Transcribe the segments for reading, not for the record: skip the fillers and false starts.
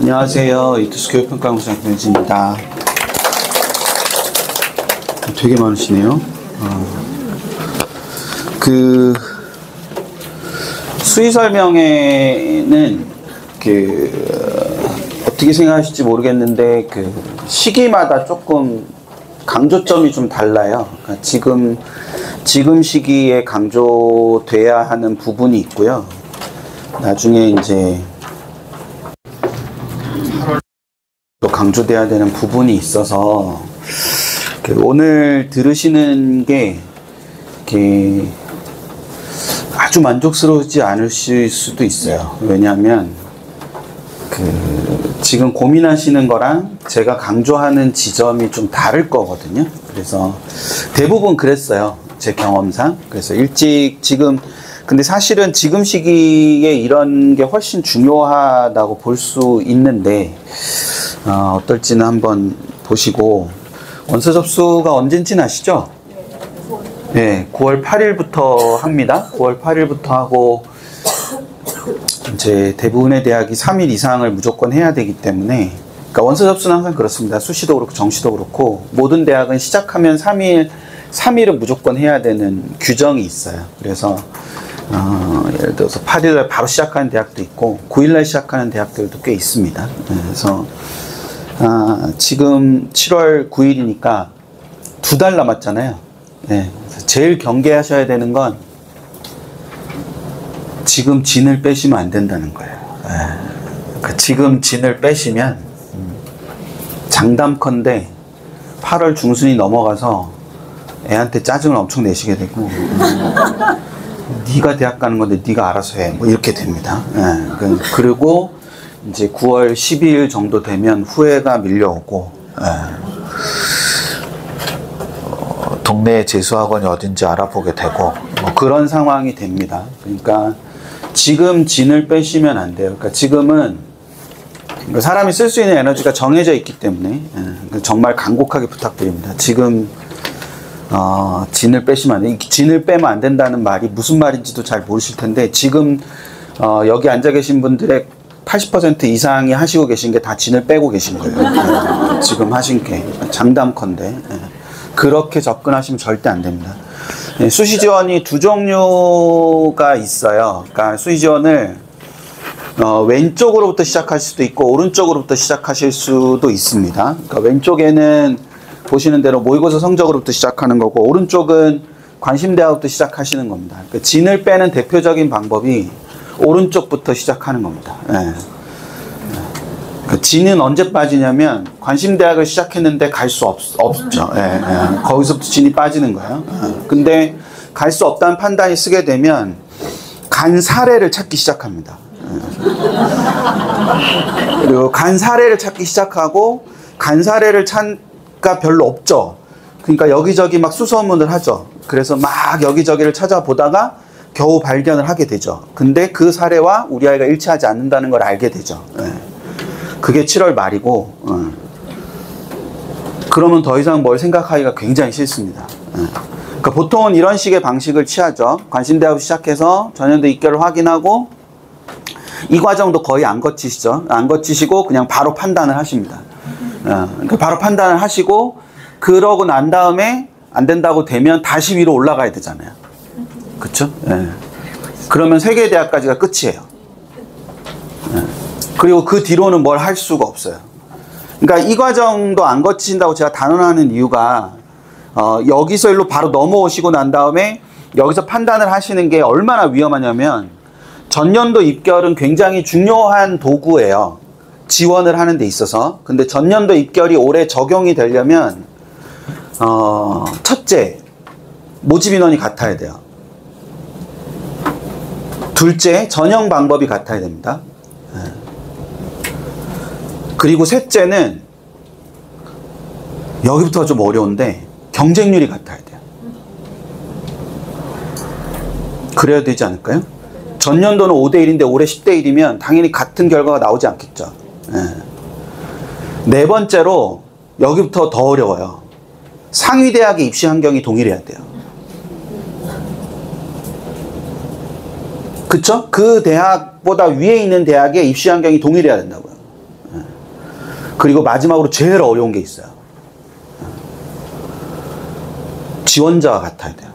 안녕하세요. 이투스 교육평가원장 김현진입니다. 되게 많으시네요. 수의 설명회는 어떻게 생각하실지 모르겠는데 시기마다 조금 강조점이 좀 달라요. 그러니까 지금 시기에 강조돼야 하는 부분이 있고요. 나중에 이제 또 강조돼야 되는 부분이 있어서 오늘 들으시는 게 아주 만족스러우지 않으실 수도 있어요. 왜냐하면 지금 고민하시는 거랑 제가 강조하는 지점이 좀 다를 거거든요. 그래서 대부분 그랬어요. 제 경험상. 그래서 근데 사실은 지금 시기에 이런 게 훨씬 중요하다고 볼 수 있는데, 어떨지는 한번 보시고, 원서 접수가 언젠지는 아시죠? 네, 9월 8일부터 합니다. 9월 8일부터 하고, 이제 대부분의 대학이 3일 이상을 무조건 해야 되기 때문에, 그러니까 원서 접수는 항상 그렇습니다. 수시도 그렇고 정시도 그렇고, 모든 대학은 시작하면 3일은 무조건 해야 되는 규정이 있어요. 그래서, 예를 들어서 8일날 바로 시작하는 대학도 있고 9일날 시작하는 대학들도 꽤 있습니다. 그래서 지금 7월 9일이니까 2달 남았잖아요. 네, 제일 경계하셔야 되는 건 지금 진을 빼시면 안 된다는 거예요. 그러니까 지금 진을 빼시면 장담컨대 8월 중순이 넘어가서 애한테 짜증을 엄청 내시게 되고 네가 대학 가는 건데 네가 알아서 해. 뭐 이렇게 됩니다. 그리고 이제 9월 12일 정도 되면 후회가 밀려오고, 동네에 재수학원이 어딘지 알아보게 되고, 뭐 그런 상황이 됩니다. 그러니까 지금 진을 빼시면 안 돼요. 그러니까 지금은 사람이 쓸 수 있는 에너지가 정해져 있기 때문에 정말 간곡하게 부탁드립니다. 지금 진을 빼시면 안 돼요. 진을 빼면 안 된다는 말이 무슨 말인지도 잘 모르실 텐데, 지금 여기 앉아 계신 분들의 80% 이상이 하시고 계신 게 다 진을 빼고 계신 거예요. 지금 하신 게 장담컨대 그렇게 접근하시면 절대 안 됩니다. 수시 지원이 두 종류가 있어요. 그러니까 수시 지원을 왼쪽으로부터 시작할 수도 있고 오른쪽으로부터 시작하실 수도 있습니다. 그러니까 왼쪽에는 보시는 대로 모의고사 성적으로부터 시작하는 거고, 오른쪽은 관심대학부터 시작하시는 겁니다. 그러니까 진을 빼는 대표적인 방법이 오른쪽부터 시작하는 겁니다. 그러니까 진은 언제 빠지냐면 관심대학을 시작했는데 갈 수 없죠. 거기서부터 진이 빠지는 거예요. 근데 갈 수 없다는 판단이 쓰게 되면 간 사례를 찾기 시작합니다. 그리고 간 사례를 찾기 시작하고, 간 사례를 가 별로 없죠. 그러니까 여기저기 막 수소문을 하죠. 그래서 막 여기저기를 찾아보다가 겨우 발견을 하게 되죠. 근데 그 사례와 우리 아이가 일치하지 않는다는 걸 알게 되죠. 그게 7월 말이고, 그러면 더 이상 뭘 생각하기가 굉장히 싫습니다. 그러니까 보통은 이런 식의 방식을 취하죠. 관심대학부터 시작해서 전년도 입결을 확인하고, 이 과정도 거의 안 거치시죠. 안 거치시고 그냥 바로 판단을 하십니다. 그러니까 바로 판단을 하시고, 그러고 난 다음에 안 된다고 되면 다시 위로 올라가야 되잖아요. 그쵸? 그러면 세계대학까지가 끝이에요. 그리고 그 뒤로는 뭘 할 수가 없어요. 그러니까 이 과정도 안 거치신다고 제가 단언하는 이유가, 여기서 일로 바로 넘어오시고 난 다음에 여기서 판단을 하시는 게 얼마나 위험하냐면, 전년도 입결은 굉장히 중요한 도구예요. 지원을 하는 데 있어서. 근데 전년도 입결이 올해 적용이 되려면 첫째, 모집 인원이 같아야 돼요. 둘째, 전형 방법이 같아야 됩니다. 그리고 셋째는 여기부터가 좀 어려운데 경쟁률이 같아야 돼요. 그래야 되지 않을까요? 전년도는 5대1인데 올해 10대1이면 당연히 같은 결과가 나오지 않겠죠. 네 번째로 여기부터 더 어려워요. 상위대학의 입시 환경이 동일해야 돼요. 그쵸? 그 대학보다 위에 있는 대학의 입시 환경이 동일해야 된다고요. 그리고 마지막으로 제일 어려운 게 있어요. 지원자와 같아야 돼요.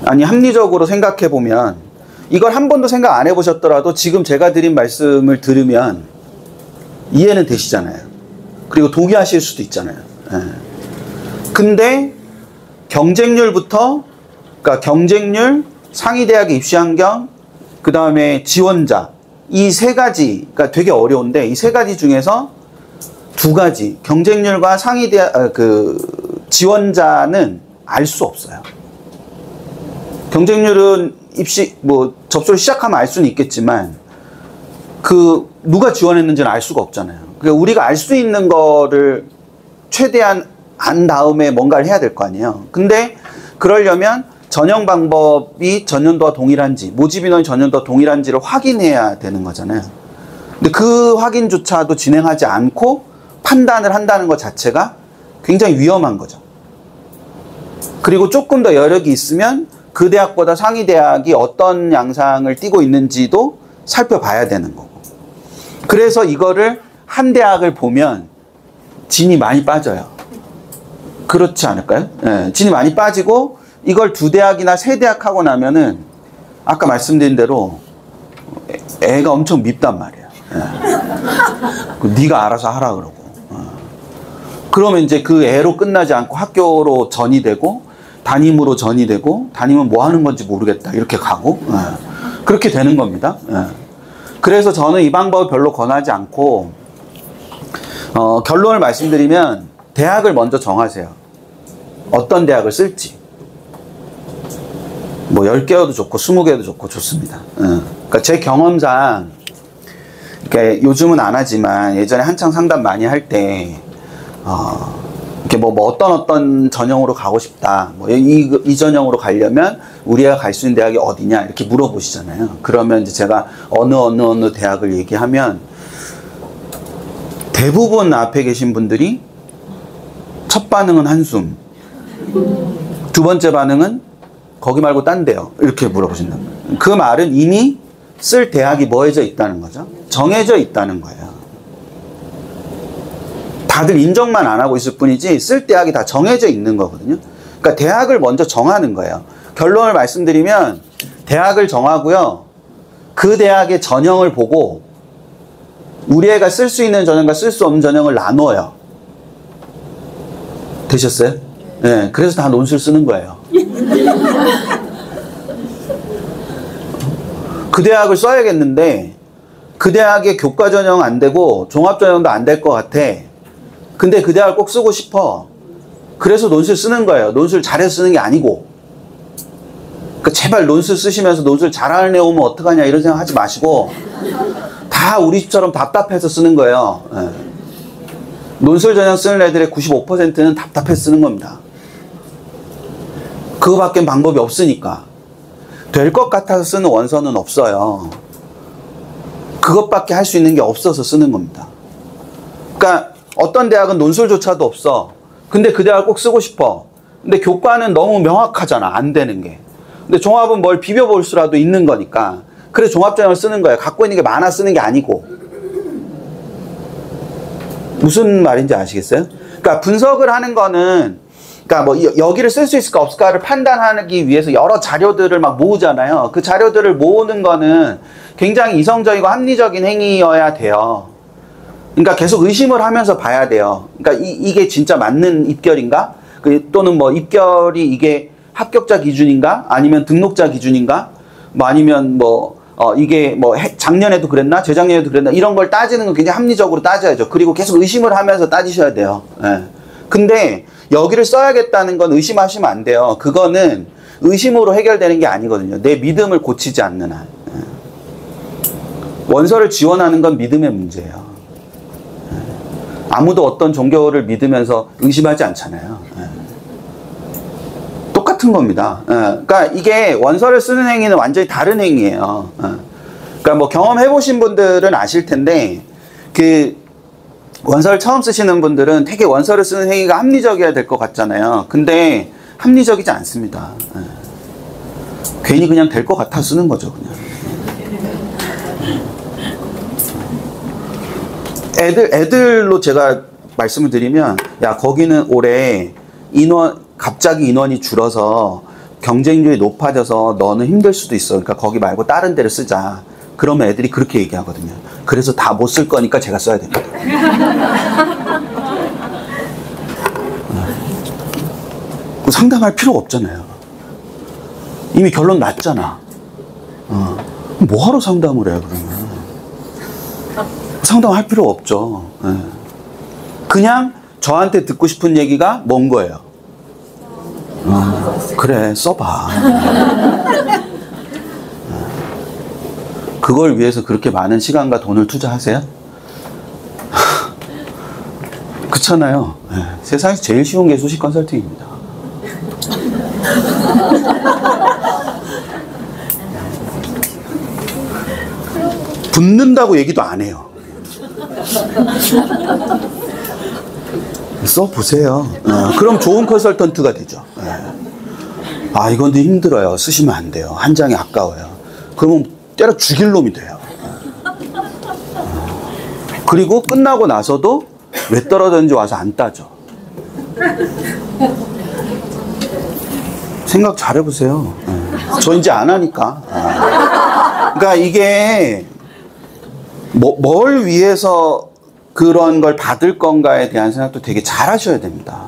아니, 합리적으로 생각해 보면, 이걸 한 번도 생각 안 해보셨더라도 지금 제가 드린 말씀을 들으면 이해는 되시잖아요. 그리고 동의하실 수도 있잖아요. 근데 경쟁률부터, 그러니까 경쟁률, 상위대학의 입시 환경, 그 다음에 지원자, 이 세 가지, 그러니까 되게 어려운데 이 세 가지 중에서 두 가지, 경쟁률과 상위대학, 지원자는 알 수 없어요. 경쟁률은 입시, 접수를 시작하면 알 수는 있겠지만, 누가 지원했는지는 알 수가 없잖아요. 그러니까 우리가 알 수 있는 거를 최대한 안 다음에 뭔가를 해야 될 거 아니에요. 근데 그러려면 전형 방법이 전년도와 동일한지, 모집 인원이 전년도와 동일한지를 확인해야 되는 거잖아요. 근데 그 확인조차도 진행하지 않고 판단을 한다는 것 자체가 굉장히 위험한 거죠. 그리고 조금 더 여력이 있으면 그 대학보다 상위 대학이 어떤 양상을 띠고 있는지도 살펴봐야 되는 거고. 그래서 이거를 한 대학을 보면 진이 많이 빠져요. 그렇지 않을까요? 네, 진이 많이 빠지고 이걸 두 대학이나 세 대학 하고 나면은 아까 말씀드린 대로 애가 엄청 밉단 말이에요. 네. 네가 알아서 하라 그러고. 그러면 이제 그 애로 끝나지 않고 학교로 전이되고 담임으로 전이되고 담임은 뭐 하는 건지 모르겠다 이렇게 가고 그렇게 되는 겁니다. 그래서 저는 이 방법을 별로 권하지 않고 결론을 말씀드리면 대학을 먼저 정하세요. 어떤 대학을 쓸지. 뭐 10개여도 좋고 20개여도 좋고 좋습니다. 그러니까 제 경험상 그러니까 요즘은 안 하지만 예전에 한창 상담 많이 할 때 이렇게 뭐 어떤 전형으로 가고 싶다. 뭐 이 전형으로 가려면 우리 애가 갈 수 있는 대학이 어디냐 이렇게 물어보시잖아요. 그러면 이제 제가 어느 대학을 얘기하면 대부분 앞에 계신 분들이 첫 반응은 한숨, 두 번째 반응은 거기 말고 딴 데요. 이렇게 물어보신다. 그 말은 이미 쓸 대학이 뭐해져 있다는 거죠. 정해져 있다는 거예요. 다들 인정만 안 하고 있을 뿐이지 쓸 대학이 다 정해져 있는 거거든요. 그러니까 대학을 먼저 정하는 거예요. 결론을 말씀드리면 대학을 정하고요. 그 대학의 전형을 보고 우리 애가 쓸 수 있는 전형과 쓸 수 없는 전형을 나눠요. 되셨어요? 네, 그래서 다 논술 쓰는 거예요. 그 대학을 써야겠는데 그 대학의 교과 전형 안 되고 종합 전형도 안 될 것 같아. 근데 그 대학을 꼭 쓰고 싶어. 그래서 논술 쓰는 거예요. 논술 잘해서 쓰는 게 아니고. 그러니까 제발 논술 쓰시면서 논술 잘하는 애 오면 어떡하냐 이런 생각 하지 마시고 다 우리 집처럼 답답해서 쓰는 거예요. 네. 논술 전형 쓰는 애들의 95%는 답답해서 쓰는 겁니다. 그거밖엔 방법이 없으니까. 될 것 같아서 쓰는 원서는 없어요. 그것밖에 할 수 있는 게 없어서 쓰는 겁니다. 그러니까 어떤 대학은 논술조차도 없어. 근데 그 대학을 꼭 쓰고 싶어. 근데 교과는 너무 명확하잖아. 안 되는 게. 근데 종합은 뭘 비벼볼 수라도 있는 거니까. 그래서 종합전형을 쓰는 거예요. 갖고 있는 게 많아 쓰는 게 아니고. 무슨 말인지 아시겠어요? 그러니까 분석을 하는 거는 그러니까 뭐 여기를 쓸 수 있을까 없을까를 판단하기 위해서 여러 자료들을 막 모으잖아요. 그 자료들을 모으는 거는 굉장히 이성적이고 합리적인 행위여야 돼요. 그러니까 계속 의심을 하면서 봐야 돼요. 그러니까 이게 진짜 맞는 입결인가? 또는 뭐 입결이 이게 합격자 기준인가? 아니면 등록자 기준인가? 뭐 아니면 이게 작년에도 그랬나? 재작년에도 그랬나? 이런 걸 따지는 건 굉장히 합리적으로 따져야죠. 그리고 계속 의심을 하면서 따지셔야 돼요. 예. 근데 여기를 써야겠다는 건 의심하시면 안 돼요. 그거는 의심으로 해결되는 게 아니거든요. 내 믿음을 고치지 않는 한. 원서를 지원하는 건 믿음의 문제예요. 아무도 어떤 종교를 믿으면서 의심하지 않잖아요. 똑같은 겁니다. 그러니까 이게 원서를 쓰는 행위는 완전히 다른 행위예요. 그러니까 뭐 경험해보신 분들은 아실 텐데 원서를 처음 쓰시는 분들은 되게 원서를 쓰는 행위가 합리적이어야 될 것 같잖아요. 근데 합리적이지 않습니다. 괜히 그냥 될 것 같아 쓰는 거죠. 그냥. 애들로 제가 말씀을 드리면, 야, 거기는 올해 갑자기 인원이 줄어서 경쟁률이 높아져서 너는 힘들 수도 있어. 그러니까 거기 말고 다른 데를 쓰자. 그러면 애들이 그렇게 얘기하거든요. 그래서 다 못 쓸 거니까 제가 써야 됩니다. 상담할 필요가 없잖아요. 이미 결론 났잖아. 뭐하러 상담을 해요, 그러면? 상담할 필요 없죠. 그냥 저한테 듣고 싶은 얘기가 뭔 거예요? 그래, 써봐. 그걸 위해서 그렇게 많은 시간과 돈을 투자하세요? 그렇잖아요. 세상에서 제일 쉬운 게 수식 컨설팅입니다. 붙는다고 얘기도 안 해요. 써보세요. 그럼 좋은 컨설턴트가 되죠. 아, 이건 힘들어요. 쓰시면 안 돼요. 한 장이 아까워요. 그러면 때려 죽일 놈이 돼요. 그리고 끝나고 나서도 왜 떨어졌는지 와서 안 따져. 생각 잘 해보세요. 저 이제 안 하니까. 그러니까 이게 뭘 위해서 그런 걸 받을 건가에 대한 생각도 되게 잘 하셔야 됩니다.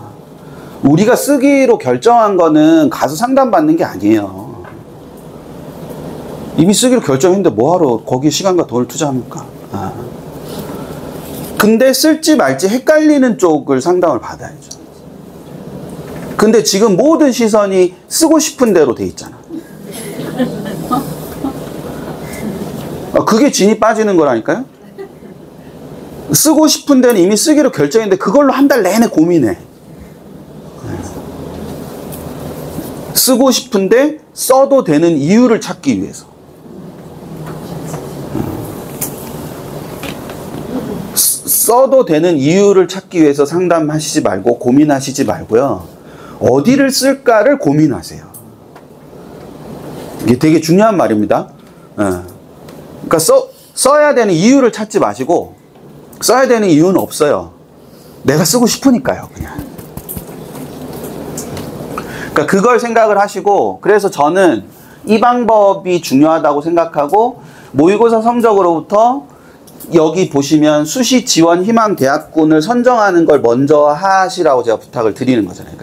우리가 쓰기로 결정한 거는 가서 상담받는 게 아니에요. 이미 쓰기로 결정했는데 뭐하러 거기에 시간과 돈을 투자합니까? 근데 쓸지 말지 헷갈리는 쪽을 상담을 받아야죠. 근데 지금 모든 시선이 쓰고 싶은 대로 돼 있잖아. 그게 진이 빠지는 거라니까요? 쓰고 싶은 데는 이미 쓰기로 결정했는데 그걸로 한 달 내내 고민해. 쓰고 싶은데 써도 되는 이유를 찾기 위해서. 써도 되는 이유를 찾기 위해서 상담하시지 말고 고민하시지 말고요. 어디를 쓸까를 고민하세요. 이게 되게 중요한 말입니다. 그러니까 써야 되는 이유를 찾지 마시고 써야 되는 이유는 없어요. 내가 쓰고 싶으니까요, 그냥. 그러니까 그걸 생각을 하시고, 그래서 저는 이 방법이 중요하다고 생각하고, 모의고사 성적으로부터 여기 보시면 수시 지원 희망 대학군을 선정하는 걸 먼저 하시라고 제가 부탁을 드리는 거잖아요.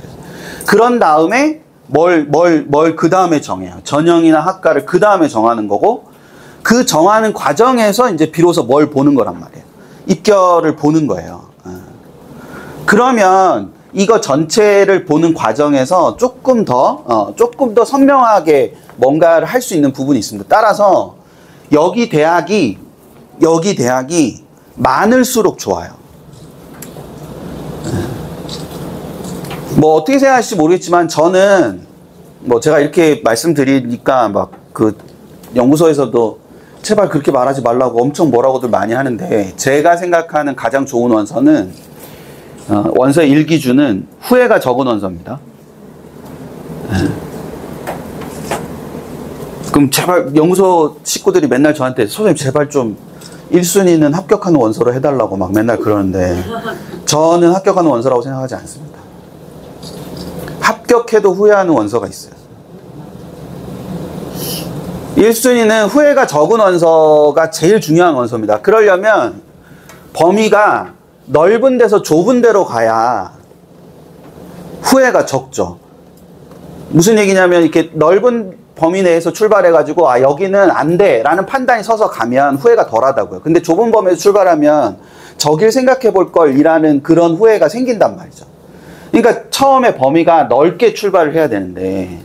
그런 다음에 뭘 그 다음에 정해요. 전형이나 학과를 그 다음에 정하는 거고, 그 정하는 과정에서 이제 비로소 뭘 보는 거란 말이에요. 입결을 보는 거예요. 그러면 이거 전체를 보는 과정에서 조금 더 선명하게 뭔가를 할 수 있는 부분이 있습니다. 따라서 여기 대학이 많을수록 좋아요. 뭐 어떻게 생각하실지 모르겠지만 저는 뭐 제가 이렇게 말씀드리니까 막 그 연구소에서도 제발 그렇게 말하지 말라고 엄청 뭐라고들 많이 하는데, 제가 생각하는 가장 좋은 원서는 원서의 일기주는 후회가 적은 원서입니다. 그럼 제발 연구소 식구들이 맨날 저한테 선생님 제발 좀 1순위는 합격하는 원서로 해달라고 막 맨날 그러는데, 저는 합격하는 원서라고 생각하지 않습니다. 합격해도 후회하는 원서가 있어요. 1순위는 후회가 적은 원서가 제일 중요한 원서입니다. 그러려면 범위가 넓은 데서 좁은 데로 가야 후회가 적죠. 무슨 얘기냐면, 이렇게 넓은 범위 내에서 출발해가지고 아 여기는 안 돼 라는 판단이 서서 가면 후회가 덜하다고요. 근데 좁은 범위에서 출발하면 저길 생각해 볼 걸 이라는 그런 후회가 생긴단 말이죠. 그러니까 처음에 범위가 넓게 출발을 해야 되는데,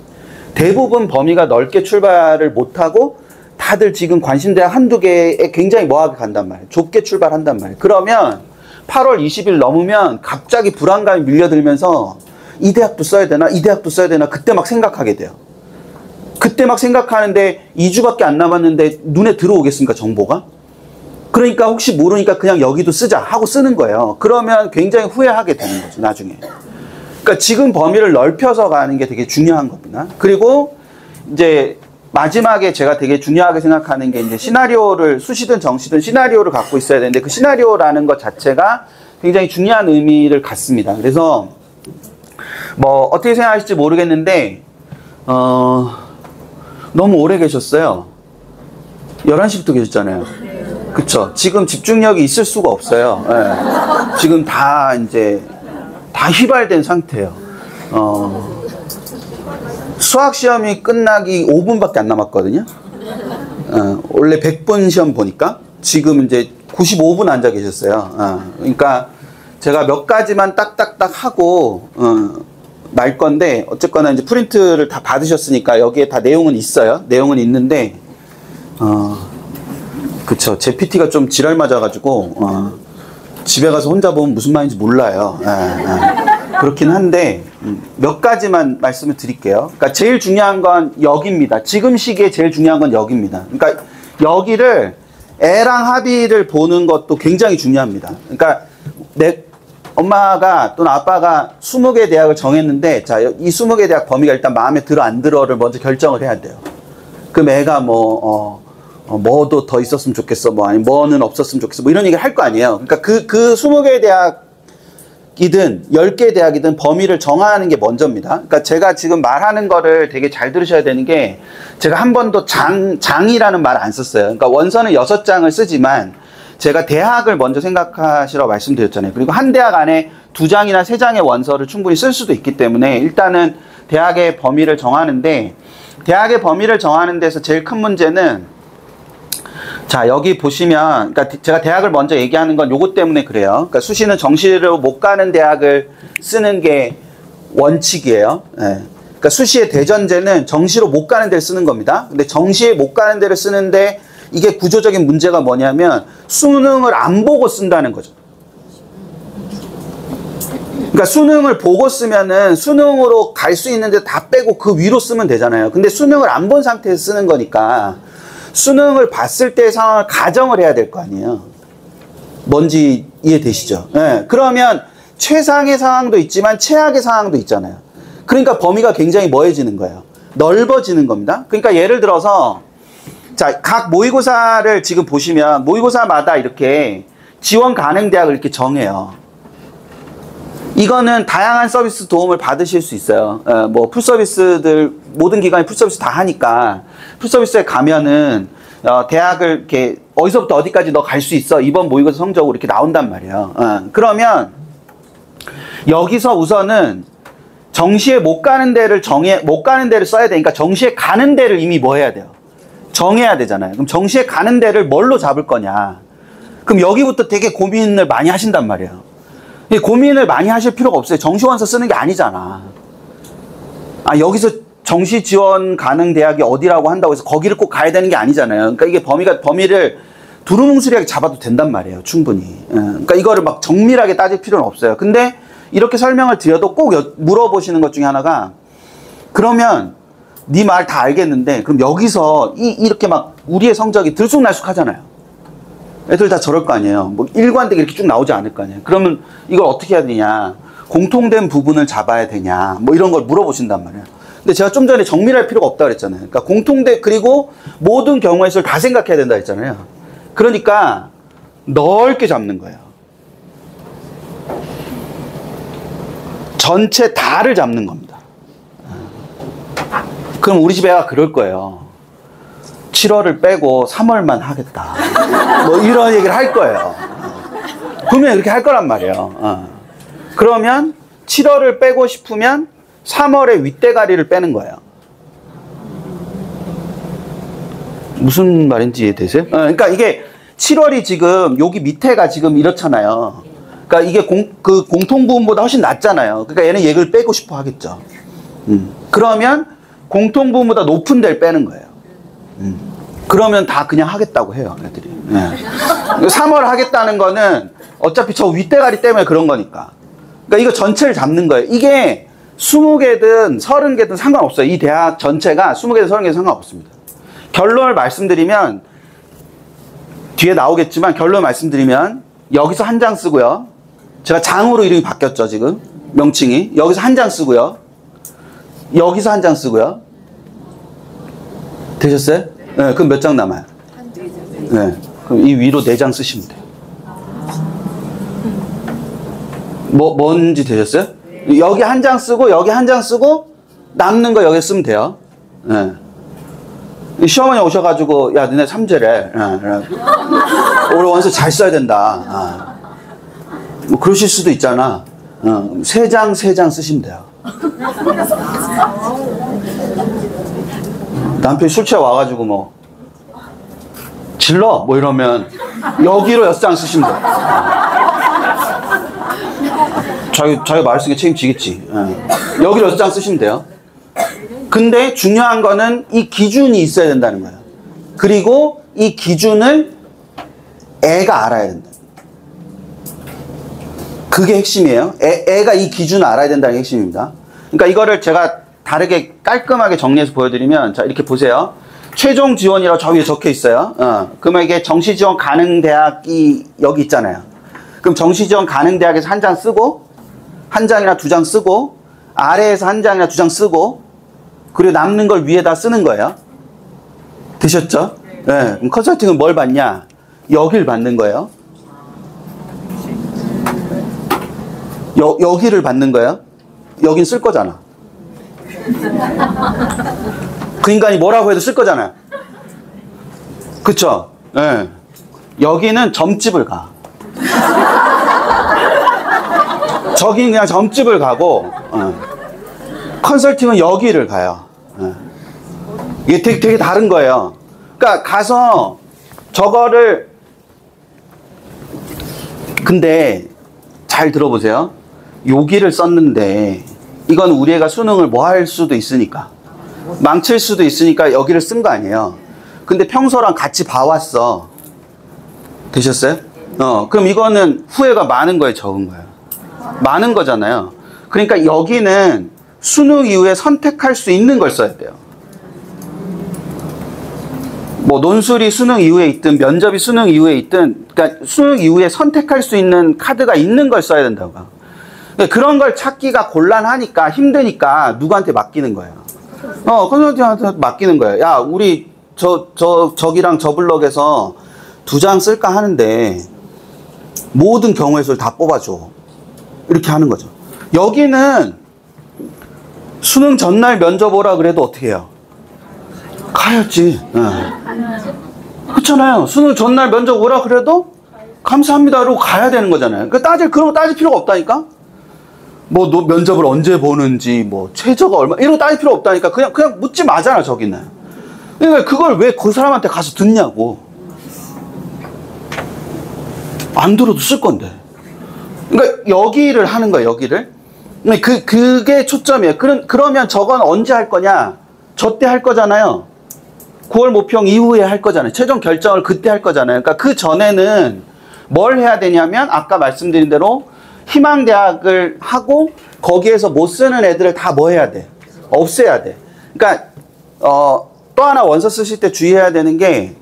대부분 범위가 넓게 출발을 못하고 다들 지금 관심대학 한두 개에 굉장히 뭐하게 간단 말이에요. 좁게 출발한단 말이에요. 그러면 8월 20일 넘으면 갑자기 불안감이 밀려들면서 이 대학도 써야 되나? 이 대학도 써야 되나? 그때 막 생각하게 돼요. 그때 막 생각하는데 2주밖에 안 남았는데 눈에 들어오겠습니까, 정보가? 그러니까 혹시 모르니까 그냥 여기도 쓰자 하고 쓰는 거예요. 그러면 굉장히 후회하게 되는 거죠, 나중에. 그러니까 지금 범위를 넓혀서 가는 게 되게 중요한 겁니다. 그리고 이제 마지막에 제가 되게 중요하게 생각하는 게 이제 시나리오를, 수시든 정시든 시나리오를 갖고 있어야 되는데 그 시나리오라는 것 자체가 굉장히 중요한 의미를 갖습니다. 그래서 뭐 어떻게 생각하실지 모르겠는데 너무 오래 계셨어요. 11시부터 계셨잖아요. 그쵸? 지금 집중력이 있을 수가 없어요. 네. 지금 다 이제 다 휘발된 상태예요. 수학 시험이 끝나기 5분밖에 안 남았거든요. 원래 100분 시험 보니까 지금 이제 95분 앉아 계셨어요. 그러니까 제가 몇 가지만 딱딱딱 하고 말 건데, 어쨌거나 이제 프린트를 다 받으셨으니까 여기에 다 내용은 있어요. 내용은 있는데 그쵸, 제 PT가 좀 지랄 맞아가지고 집에 가서 혼자 보면 무슨 말인지 몰라요. 그렇긴 한데 몇 가지만 말씀을 드릴게요. 그러니까 제일 중요한 건 여기입니다. 지금 시기에 제일 중요한 건 여기입니다. 그러니까 여기를 애랑 합의를 보는 것도 굉장히 중요합니다. 그러니까 내 엄마가 또는 아빠가 20개 대학을 정했는데, 자, 이 20개 대학 범위가 일단 마음에 들어 안 들어를 먼저 결정을 해야 돼요. 그럼 애가 뭐도 더 있었으면 좋겠어, 뭐 아니 뭐는 없었으면 좋겠어, 뭐 이런 얘기를 할 거 아니에요. 그러니까 그 20개 대학이든 10개 대학이든 범위를 정하는 게 먼저입니다. 그러니까 제가 지금 말하는 거를 되게 잘 들으셔야 되는 게, 제가 한 번도 장이라는 말 안 썼어요. 그러니까 원서는 6장을 쓰지만 제가 대학을 먼저 생각하시라고 말씀드렸잖아요. 그리고 한 대학 안에 2장이나 3장의 원서를 충분히 쓸 수도 있기 때문에 일단은 대학의 범위를 정하는데, 대학의 범위를 정하는 데서 제일 큰 문제는, 자, 여기 보시면, 그러니까 제가 대학을 먼저 얘기하는 건 요것 때문에 그래요. 그러니까 수시는 정시로 못 가는 대학을 쓰는 게 원칙이에요. 예. 그러니까 수시의 대전제는 정시로 못 가는 데를 쓰는 겁니다. 근데 정시에 못 가는 데를 쓰는데 이게 구조적인 문제가 뭐냐면 수능을 안 보고 쓴다는 거죠. 그러니까 수능을 보고 쓰면은 수능으로 갈 수 있는데 다 빼고 그 위로 쓰면 되잖아요. 근데 수능을 안 본 상태에서 쓰는 거니까 수능을 봤을 때의 상황을 가정을 해야 될 거 아니에요. 뭔지 이해되시죠? 네. 그러면 최상의 상황도 있지만 최악의 상황도 있잖아요. 그러니까 범위가 굉장히 뭐해지는 거예요. 넓어지는 겁니다. 그러니까 예를 들어서, 자, 각 모의고사를 지금 보시면 모의고사마다 이렇게 지원 가능 대학을 이렇게 정해요. 이거는 다양한 서비스 도움을 받으실 수 있어요. 뭐 풀서비스들, 모든 기관이 풀서비스 다 하니까 풀서비스에 가면은 대학을 이렇게 어디서부터 어디까지 너 갈 수 있어, 이번 모의고사 성적으로 이렇게 나온단 말이에요. 그러면 여기서 우선은 정시에 못 가는 데를 써야 되니까 정시에 가는 데를 이미 뭐 해야 돼요? 정해야 되잖아요. 그럼 정시에 가는 데를 뭘로 잡을 거냐? 그럼 여기부터 되게 고민을 많이 하신단 말이에요. 고민을 많이 하실 필요가 없어요. 정시원서 쓰는 게 아니잖아. 여기서 정시 지원 가능 대학이 어디라고 한다고 해서 거기를 꼭 가야 되는 게 아니잖아요. 그러니까 이게 범위를 두루뭉술하게 잡아도 된단 말이에요. 충분히. 그러니까 이거를 막 정밀하게 따질 필요는 없어요. 근데 이렇게 설명을 드려도 꼭 물어보시는 것 중에 하나가, 그러면 네 말 다 알겠는데 그럼 여기서 이렇게 막 우리의 성적이 들쑥날쑥 하잖아요. 애들 다 저럴 거 아니에요. 뭐 일관되게 이렇게 쭉 나오지 않을 거 아니에요. 그러면 이걸 어떻게 해야 되냐, 공통된 부분을 잡아야 되냐, 뭐 이런 걸 물어보신단 말이에요. 근데 제가 좀 전에 정밀할 필요가 없다 그랬잖아요. 그러니까 그리고 모든 경우의 수를 다 생각해야 된다 했잖아요. 그러니까 넓게 잡는 거예요. 전체 다를 잡는 겁니다. 그럼 우리 집 애가 그럴 거예요. 7월을 빼고 3월만 하겠다, 뭐 이런 얘기를 할 거예요. 분명히 그렇게 할 거란 말이에요. 그러면 7월을 빼고 싶으면 3월에 윗대가리를 빼는 거예요. 무슨 말인지 이해되세요? 그러니까 이게 7월이 지금 여기 밑에가 지금 이렇잖아요. 그러니까 이게 공통부분보다 훨씬 낮잖아요. 그러니까 얘는 얘를 빼고 싶어 하겠죠. 그러면 공통부분보다 높은 데를 빼는 거예요. 그러면 다 그냥 하겠다고 해요, 애들이. 3월 하겠다는 거는 어차피 저 윗대가리 때문에 그런 거니까. 그러니까 이거 전체를 잡는 거예요. 이게 20개든 30개든 상관없어요. 이 대학 전체가 20개든 30개든 상관없습니다. 결론을 말씀드리면, 뒤에 나오겠지만 결론 말씀드리면, 여기서 한 장 쓰고요. 제가 장으로 이름이 바뀌었죠, 지금. 명칭이. 여기서 한 장 쓰고요. 여기서 한 장 쓰고요. 되셨어요? 네, 그럼 몇 장 남아요? 네, 그럼 이 위로 4장 쓰시면 돼요. 뭔지 되셨어요? 여기 한 장 쓰고 여기 한 장 쓰고 남는 거 여기 쓰면 돼요. 네. 시어머니 오셔가지고 야 너네 3제래. 올해 원서 잘 써야 된다. 뭐 그러실 수도 있잖아. 3장 3장 쓰시면 돼요. 남편이 술 취해 와가지고 뭐 질러 뭐 이러면 여기로 6장 쓰시면 돼요. 자기 말 쓰니까 책임지겠지. 여기로 6장 쓰시면 돼요. 근데 중요한 거는 이 기준이 있어야 된다는 거예요. 그리고 이 기준을 애가 알아야 된다. 그게 핵심이에요. 애가 이 기준을 알아야 된다는 게 핵심입니다. 그러니까 이거를 제가 다르게 깔끔하게 정리해서 보여드리면, 자, 이렇게 보세요. 최종 지원이라고 저 위에 적혀 있어요. 그러면 이게 정시 지원 가능 대학이 여기 있잖아요. 그럼 정시 지원 가능 대학에서 한 장 쓰고, 한 장이나 2장 쓰고, 아래에서 한 장이나 2장 쓰고, 그리고 남는 걸 위에다 쓰는 거예요. 되셨죠? 네. 그럼 컨설팅은 뭘 받냐? 여기를 받는 거예요. 여기를 받는 거예요. 여긴 쓸 거잖아. 그 인간이 뭐라고 해도 쓸 거잖아요. 그쵸? 네. 여기는 점집을 가. 저기는 그냥 점집을 가고, 컨설팅은 여기를 가요. 이게 되게 다른 거예요. 그러니까 가서 저거를, 근데 잘 들어보세요. 여기를 썼는데 이건 우리 애가 수능을 뭐 할 수도 있으니까, 망칠 수도 있으니까 여기를 쓴 거 아니에요. 근데 평소랑 같이 봐왔어. 되셨어요? 그럼 이거는 후회가 많은 거예요, 적은 거예요? 많은 거잖아요. 그러니까 여기는 수능 이후에 선택할 수 있는 걸 써야 돼요. 뭐 논술이 수능 이후에 있든 면접이 수능 이후에 있든, 그러니까 수능 이후에 선택할 수 있는 카드가 있는 걸 써야 된다고. 그러니까 그런 걸 찾기가 곤란하니까, 힘드니까 누구한테 맡기는 거예요. 컨설팅한테 맡기는 거예요. 야, 우리 저기랑 저 블럭에서 2장 쓸까 하는데 모든 경우의 수를 다 뽑아줘. 이렇게 하는 거죠. 여기는 수능 전날 면접 오라 그래도 어떻게 해요? 가야지. 그렇잖아요. 수능 전날 면접 오라 그래도 감사합니다 이러고 가야 되는 거잖아요. 그런 거 따질 필요가 없다니까? 뭐 면접을 언제 보는지, 뭐 최저가 얼마, 이런 거 따질 필요 없다니까. 그냥 묻지 마잖아, 저기는. 그러니까 그걸 왜 그 사람한테 가서 듣냐고. 안 들어도 쓸 건데. 그러니까 여기를 하는 거예요, 여기를. 그게 초점이에요. 그러면 저건 언제 할 거냐? 저 때 할 거잖아요. 9월 모평 이후에 할 거잖아요. 최종 결정을 그때 할 거잖아요. 그러니까 그 전에는 뭘 해야 되냐면, 아까 말씀드린 대로 희망대학을 하고 거기에서 못 쓰는 애들을 다 뭐 해야 돼? 없애야 돼. 그러니까 또 하나 원서 쓰실 때 주의해야 되는 게,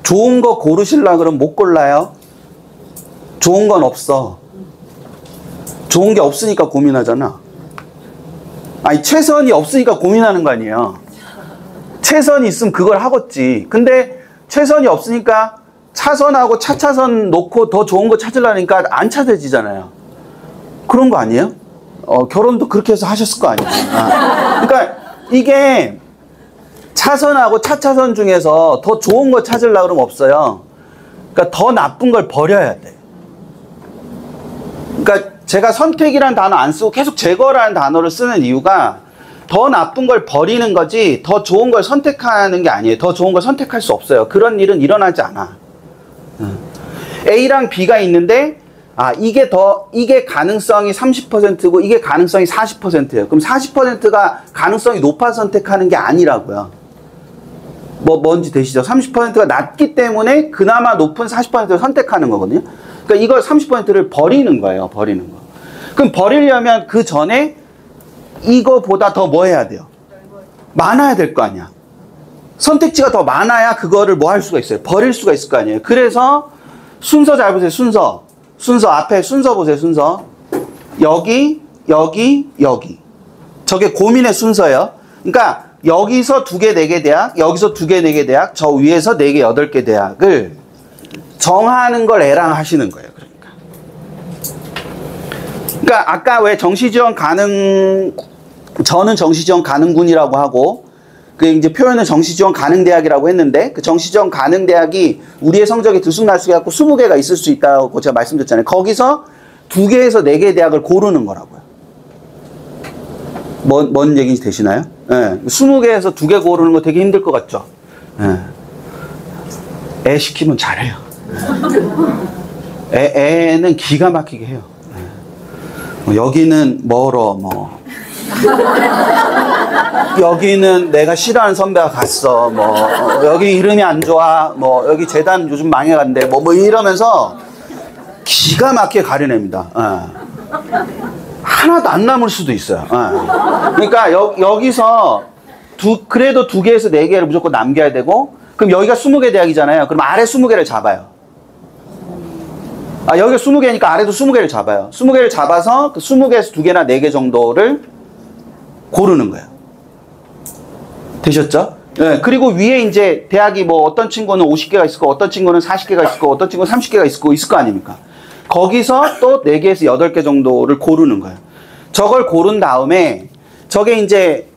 좋은 거 고르시려고 그러면 못 골라요. 좋은 건 없어. 좋은 게 없으니까 고민하잖아. 아니, 최선이 없으니까 고민하는 거 아니에요. 최선이 있으면 그걸 하겠지. 근데 최선이 없으니까 차선하고 차차선 놓고 더 좋은 거 찾으려니까 안 찾아지잖아요. 그런 거 아니에요? 결혼도 그렇게 해서 하셨을 거 아니에요. 그러니까 이게 차선하고 차차선 중에서 더 좋은 거 찾으려고 그러면 없어요. 그러니까 더 나쁜 걸 버려야 돼. 그러니까 제가 선택이라는 단어 안 쓰고 계속 제거라는 단어를 쓰는 이유가, 더 나쁜 걸 버리는 거지 더 좋은 걸 선택하는 게 아니에요. 더 좋은 걸 선택할 수 없어요. 그런 일은 일어나지 않아. A랑 B가 있는데, 이게 가능성이 30%고 이게 가능성이 40%예요. 그럼 40%가 가능성이 높아서 선택하는 게 아니라고요. 뭔지 되시죠? 30%가 낮기 때문에 그나마 높은 40%를 선택하는 거거든요. 그러니까 이걸 30%를 버리는 거예요. 버리는 거. 그럼 버리려면 그 전에 이거보다 더 뭐 해야 돼요? 많아야 될 거 아니야. 선택지가 더 많아야 그거를 뭐 할 수가 있어요? 버릴 수가 있을 거 아니에요. 그래서 순서 잘 보세요. 순서 앞에 순서 보세요. 순서. 여기. 저게 고민의 순서예요. 그러니까 여기서 2개, 4개 대학, 여기서 2개, 4개 대학, 저 위에서 4개, 8개 대학을 정하는 걸 애랑 하시는 거예요. 그러니까 아까 왜 저는 정시지원 가능군이라고 하고, 그 이제 표현은 정시지원 가능대학이라고 했는데, 그 정시지원 가능대학이 우리의 성적이 들쑥날쑥해갖고 20개가 있을 수 있다고 제가 말씀드렸잖아요. 거기서 2개에서 4개 대학을 고르는 거라고요. 뭔 얘기인지 되시나요? 예. 20개에서 2개 고르는 거 되게 힘들 것 같죠? 예. 애 시키면 잘해요. 애는 기가 막히게 해요. 여기는 멀어, 뭐. 여기는 내가 싫어하는 선배가 갔어, 뭐. 여기 이름이 안 좋아, 뭐. 여기 재단 요즘 망해간대, 뭐 이러면서 기가 막히게 가려냅니다. 하나도 안 남을 수도 있어요. 그러니까 여기서 그래도 2개에서 4개를 무조건 남겨야 되고, 그럼 여기가 20개 대학이잖아요. 그럼 아래 20개를 잡아요. 여기가 20개니까 아래도 20개를 잡아요. 20개를 잡아서 그 20개에서 2개나 4개 정도를 고르는 거예요. 되셨죠? 네, 그리고 위에 이제 대학이 뭐 어떤 친구는 50개가 있을 거고, 어떤 친구는 40개가 있을 거고, 어떤 친구는 30개가 있을 거 아닙니까? 거기서 또 4개에서 8개 정도를 고르는 거예요. 저걸 고른 다음에, 저게 이제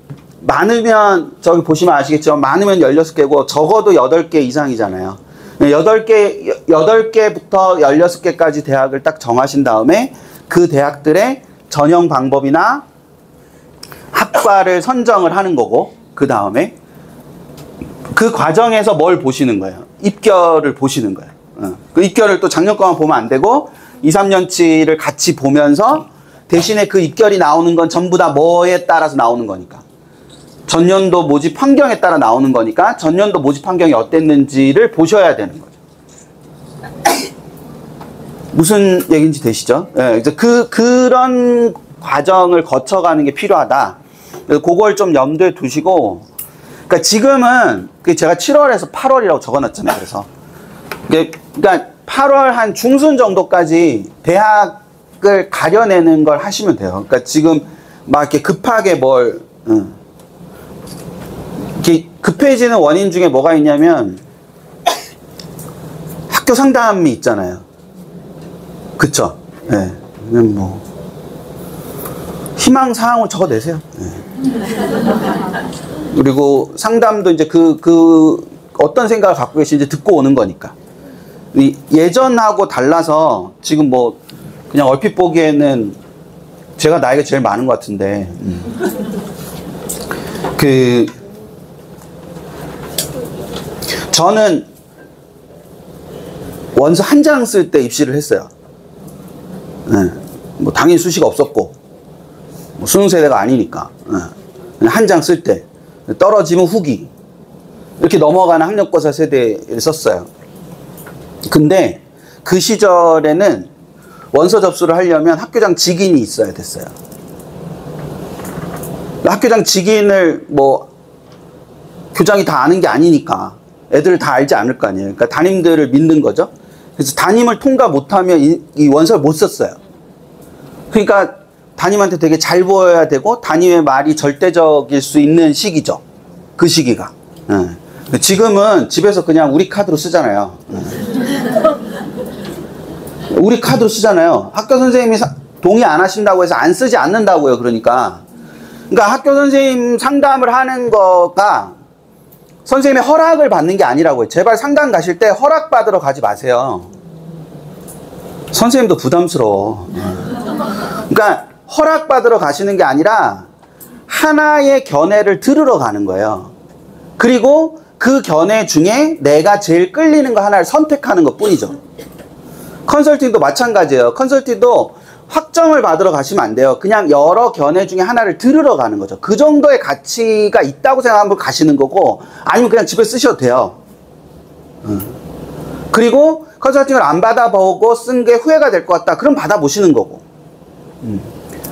많으면, 저기 보시면 아시겠지만, 많으면 16개고, 적어도 8개 이상이잖아요. 8개부터 16개까지 대학을 딱 정하신 다음에, 그 대학들의 전형 방법이나 학과를 선정을 하는 거고, 그 다음에, 그 과정에서 뭘 보시는 거예요? 입결을 보시는 거예요. 그 입결을 또 작년 거만 보면 안 되고 2, 3년치를 같이 보면서 대신에 그 입결이 나오는 건 전부 다 뭐에 따라서 나오는 거니까. 전년도 모집 환경에 따라 나오는 거니까 전년도 모집 환경이 어땠는지를 보셔야 되는 거죠. 무슨 얘기인지 되시죠? 네, 이제 그런 과정을 거쳐가는 게 필요하다. 그걸 좀 염두에 두시고, 그러니까 지금은 제가 7월에서 8월이라고 적어놨잖아요. 그래서 그러니까 8월 한 중순 정도까지 대학을 가려내는 걸 하시면 돼요. 그러니까 지금 막 이렇게 급하게 이렇게 급해지는 원인 중에 뭐가 있냐면 학교 상담이 있잖아요. 그쵸? 예. 네. 그냥 뭐 희망 사항을 적어내세요. 네. 그리고 상담도 이제 어떤 생각을 갖고 계신지 듣고 오는 거니까. 예전하고 달라서 지금 뭐 그냥 얼핏 보기에는 제가 나이가 제일 많은 것 같은데, 저는 원서 한 장 쓸 때 입시를 했어요. 네. 뭐 당연히 수시가 없었고, 뭐 수능 세대가 아니니까. 네. 한 장 쓸 때. 떨어지면 후기. 이렇게 넘어가는 학력고사 세대를 썼어요. 근데 그 시절에는 원서 접수를 하려면 학교장 직인이 있어야 됐어요. 학교장 직인을 뭐 교장이 다 아는 게 아니니까 애들을 다 알지 않을 거 아니에요. 그러니까 담임들을 믿는 거죠. 그래서 담임을 통과 못하면 이 원서를 못 썼어요. 그러니까 담임한테 되게 잘 보여야 되고 담임의 말이 절대적일 수 있는 시기죠. 그 시기가. 지금은 집에서 그냥 우리 카드로 쓰잖아요. 우리 카드로 쓰잖아요. 학교 선생님이 동의 안 하신다고 해서 안 쓰지 않는다고요. 그러니까 학교 선생님 상담을 하는 거가 선생님의 허락을 받는 게 아니라고요. 제발 상담 가실 때 허락 받으러 가지 마세요. 선생님도 부담스러워. 그러니까 허락 받으러 가시는 게 아니라 하나의 견해를 들으러 가는 거예요. 그리고 그 견해 중에 내가 제일 끌리는 거 하나를 선택하는 것 뿐이죠. 컨설팅도 마찬가지예요. 컨설팅도 확정을 받으러 가시면 안 돼요. 그냥 여러 견해 중에 하나를 들으러 가는 거죠. 그 정도의 가치가 있다고 생각하면 가시는 거고, 아니면 그냥 집에 쓰셔도 돼요. 그리고 컨설팅을 안 받아보고 쓴 게 후회가 될 것 같다. 그럼 받아보시는 거고.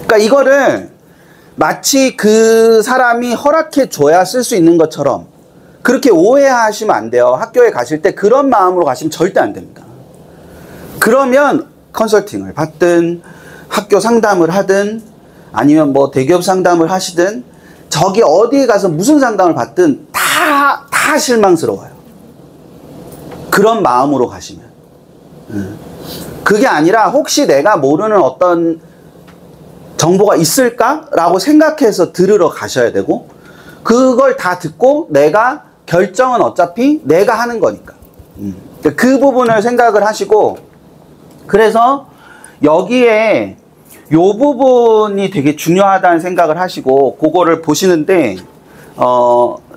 그러니까 이거를 마치 그 사람이 허락해 줘야 쓸 수 있는 것처럼 그렇게 오해하시면 안 돼요. 학교에 가실 때 그런 마음으로 가시면 절대 안 됩니다. 그러면 컨설팅을 받든 학교 상담을 하든 아니면 뭐 대기업 상담을 하시든 저기 어디에 가서 무슨 상담을 받든 다 실망스러워요. 그런 마음으로 가시면. 그게 아니라 혹시 내가 모르는 어떤 정보가 있을까라고 생각해서 들으러 가셔야 되고, 그걸 다 듣고 내가 결정은 어차피 내가 하는 거니까. 그 부분을 생각을 하시고, 그래서 여기에 요 부분이 되게 중요하다는 생각을 하시고 그거를 보시는데,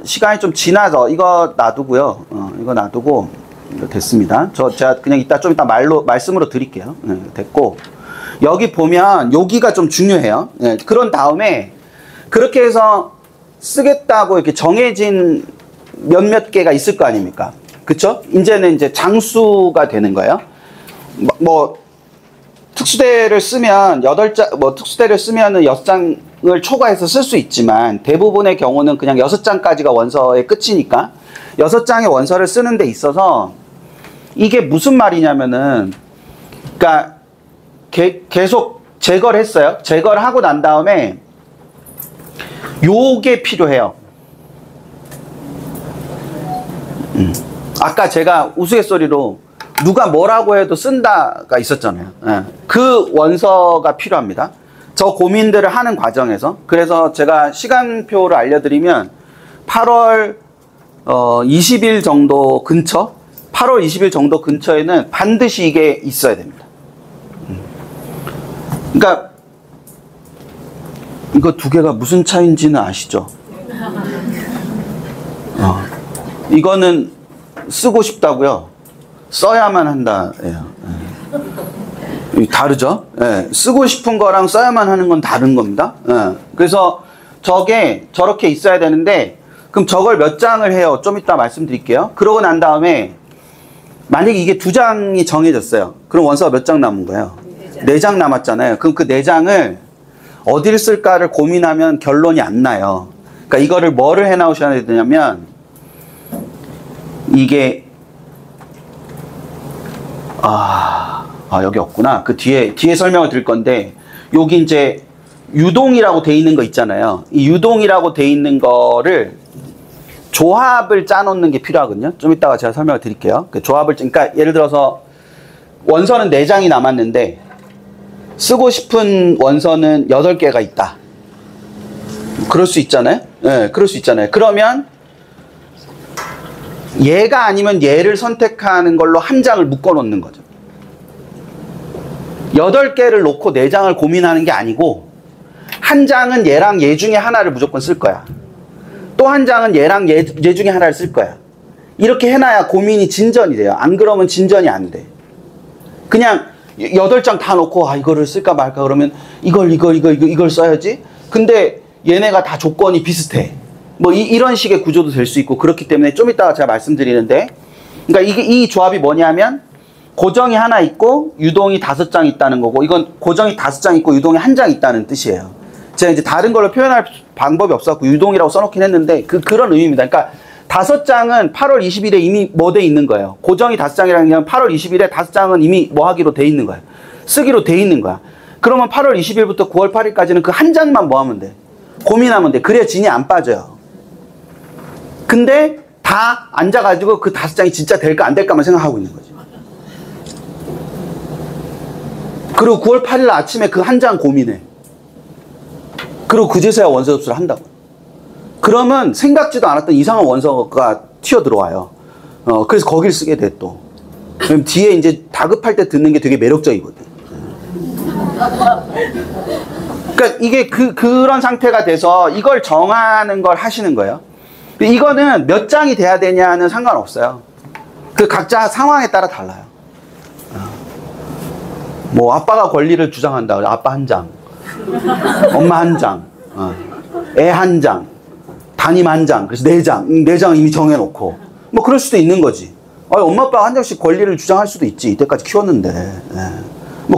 시간이 좀 지나서 이거 놔두고요. 이거 놔두고 이거 됐습니다. 제가 그냥 좀 이따 말씀으로 드릴게요. 됐고, 여기 보면 여기가 좀 중요해요. 그런 다음에 그렇게 해서 쓰겠다고 이렇게 정해진 몇몇 개가 있을 거 아닙니까? 그쵸? 이제는 이제 장수가 되는 거예요. 특수대를 쓰면 8장, 특수대를 쓰면은 6장을 초과해서 쓸 수 있지만, 대부분의 경우는 그냥 6장까지가 원서의 끝이니까 6장의 원서를 쓰는 데 있어서 이게 무슨 말이냐면은, 그러니까 계속 제거를 했어요. 제거를 하고 난 다음에 요게 필요해요. 아까 제가 우스갯소리로 누가 뭐라고 해도 쓴다가 있었잖아요. 그 원서가 필요합니다. 저 고민들을 하는 과정에서. 그래서 제가 시간표를 알려드리면 8월 20일 정도 근처, 8월 20일 정도 근처에는 반드시 이게 있어야 됩니다. 그러니까 이거 두 개가 무슨 차이인지는 아시죠? 이거는 쓰고 싶다고요. 써야만 한다예요. 다르죠? 쓰고 싶은 거랑 써야만 하는 건 다른 겁니다. 그래서 저게 저렇게 있어야 되는데, 그럼 저걸 몇 장을 해요? 좀 이따 말씀드릴게요. 그러고 난 다음에 만약에 이게 2장이 정해졌어요. 그럼 원서가 몇 장 남은 거예요? 4장 남았잖아요. 그럼 그 4장을 어디를 쓸까를 고민하면 결론이 안 나요. 그러니까 이거를 뭐를 해 나오셔야 되냐면, 이게 여기 없구나. 그 뒤에 설명을 드릴 건데, 여기 이제 유동이라고 돼 있는 거 있잖아요. 이 유동이라고 돼 있는 거를 조합을 짜놓는 게 필요하거든요. 좀 이따가 제가 설명을 드릴게요. 그 조합을, 그러니까 예를 들어서 원서는 4장이 남았는데 쓰고 싶은 원서는 8개가 있다. 그럴 수 있잖아요. 그럴 수 있잖아요. 그러면 얘가 아니면 얘를 선택하는 걸로 한 장을 묶어 놓는 거죠. 8개를 놓고 4장을 고민하는 게 아니고, 한 장은 얘랑 얘 중에 하나를 무조건 쓸 거야. 또 한 장은 얘랑 얘 중에 하나를 쓸 거야. 이렇게 해놔야 고민이 진전이 돼요. 안 그러면 진전이 안 돼. 그냥 8장 다 놓고 이거를 쓸까 말까 그러면 이걸 써야지. 근데 얘네가 다 조건이 비슷해. 이런 식의 구조도 될 수 있고, 그렇기 때문에 좀 이따가 제가 말씀드리는데, 그러니까 이 조합이 뭐냐면, 고정이 하나 있고 유동이 5장 있다는 거고, 이건 고정이 5장 있고 유동이 1장 있다는 뜻이에요. 제가 이제 다른 걸로 표현할 방법이 없어서 유동이라고 써놓긴 했는데, 그런 의미입니다. 그러니까 5장은 8월 20일에 이미 돼 있는 거예요. 고정이 5장이라는 게 8월 20일에 5장은 이미 하기로 돼 있는 거야. 쓰기로 돼 있는 거야. 그러면 8월 20일부터 9월 8일까지는 그 한 장만 하면 돼. 고민하면 돼. 그래야 진이 안 빠져요. 근데 다 앉아가지고 그 5장이 진짜 될까 안 될까만 생각하고 있는 거지. 그리고 9월 8일 아침에 그 한 장 고민해. 그리고 그제서야 원서 접수를 한다고. 그러면 생각지도 않았던 이상한 원서가 튀어들어와요. 그래서 거길 쓰게 돼 또. 그럼 뒤에 이제 다급할 때 듣는 게 되게 매력적이거든. 그러니까 이게 그런 상태가 돼서 이걸 정하는 걸 하시는 거예요. 이거는 몇 장이 돼야 되냐는 상관없어요. 그 각자 상황에 따라 달라요. 아빠가 권리를 주장한다. 아빠 한 장, 엄마 한 장, 애 한 장, 담임 한 장, 그래서 4장, 4장 이미 정해놓고. 그럴 수도 있는 거지. 엄마 아빠가 한 장씩 권리를 주장할 수도 있지. 이때까지 키웠는데.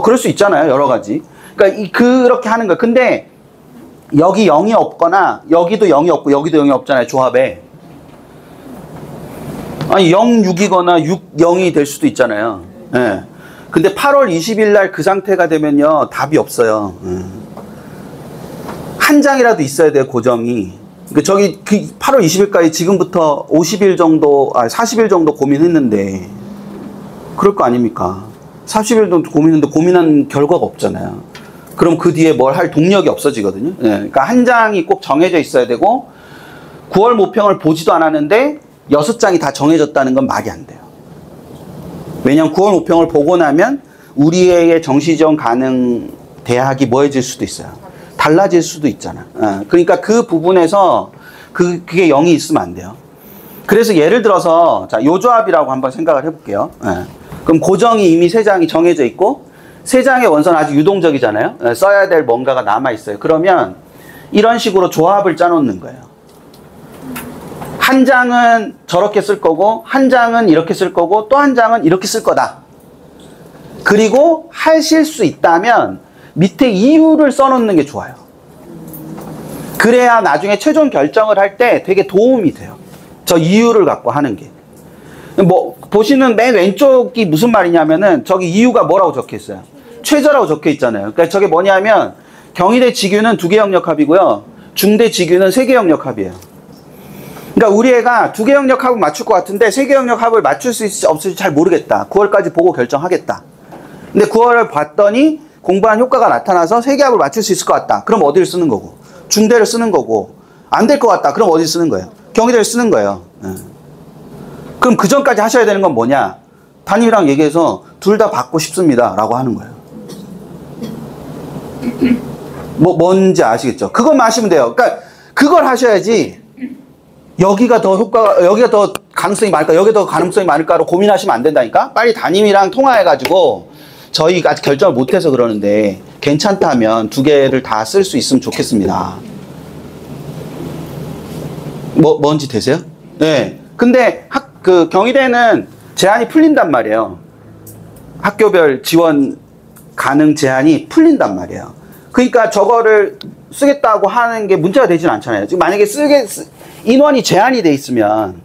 그럴 수 있잖아요. 여러 가지. 그러니까 그렇게 하는 거야. 근데 여기 0이 없거나 여기도 0이 없고 여기도 0이 없잖아요. 조합에. 0, 6이거나 6, 0이 될 수도 있잖아요. 근데 8월 20일 날 그 상태가 되면요, 답이 없어요. 한 장이라도 있어야 돼요, 고정이. 그 저기 8월 20일까지 지금부터 50일 정도, 40일 정도 고민했는데 그럴 거 아닙니까? 40일 정도 고민했는데 고민한 결과가 없잖아요. 그럼 그 뒤에 뭘 할 동력이 없어지거든요. 네, 그러니까 한 장이 꼭 정해져 있어야 되고 9월 모평을 보지도 않았는데 6장이 다 정해졌다는 건 말이 안 돼요. 왜냐하면 9월 모평을 보고 나면 우리의 정시지원 가능 대학이 뭐해질 수도 있어요. 달라질 수도 있잖아. 그러니까 그 부분에서 그게 0이 있으면 안 돼요. 그래서 예를 들어서 자, 요 조합이라고 한번 생각을 해볼게요. 그럼 고정이 이미 3장이 정해져 있고 3장의 원서는 아직 유동적이잖아요. 써야 될 뭔가가 남아있어요. 그러면 이런 식으로 조합을 짜놓는 거예요. 한 장은 저렇게 쓸 거고 한 장은 이렇게 쓸 거고 또 한 장은 이렇게 쓸 거다. 그리고 하실 수 있다면 밑에 이유를 써놓는 게 좋아요. 그래야 나중에 최종 결정을 할 때 되게 도움이 돼요. 저 이유를 갖고 하는 게. 뭐 보시는 맨 왼쪽이 무슨 말이냐면은 저기 이유가 뭐라고 적혀 있어요? 최저라고 적혀 있잖아요. 그러니까 저게 뭐냐면 경희대 직유는 2개 영역 합이고요. 중대 직유는 3개 영역 합이에요. 그러니까 우리 애가 2개 영역 합을 맞출 것 같은데 3개 영역 합을 맞출 수 있을지 없을지 잘 모르겠다. 9월까지 보고 결정하겠다. 근데 9월을 봤더니 공부한 효과가 나타나서 3개 합을 맞출 수 있을 것 같다. 그럼 어디를 쓰는 거고? 중대를 쓰는 거고. 안 될 것 같다. 그럼 어디 쓰는 거예요? 경희대를 쓰는 거예요. 그럼 그 전까지 하셔야 되는 건 뭐냐? 담임이랑 얘기해서 둘 다 받고 싶습니다. 라고 하는 거예요. 뭔지 아시겠죠? 그것만 하시면 돼요. 그러니까 그걸 하셔야지 여기가 더 가능성이 많을까, 여기가 더 가능성이 많을까로 고민하시면 안 된다니까? 빨리 담임이랑 통화해가지고 저희가 아직 결정을 못해서 그러는데 괜찮다면 2개를 다 쓸 수 있으면 좋겠습니다. 뭔지 되세요? 네. 근데 경희대는 제한이 풀린단 말이에요. 학교별 지원 가능 제한이 풀린단 말이에요. 그러니까 저거를 쓰겠다고 하는 게 문제가 되진 않잖아요. 지금 만약에 인원이 제한이 돼 있으면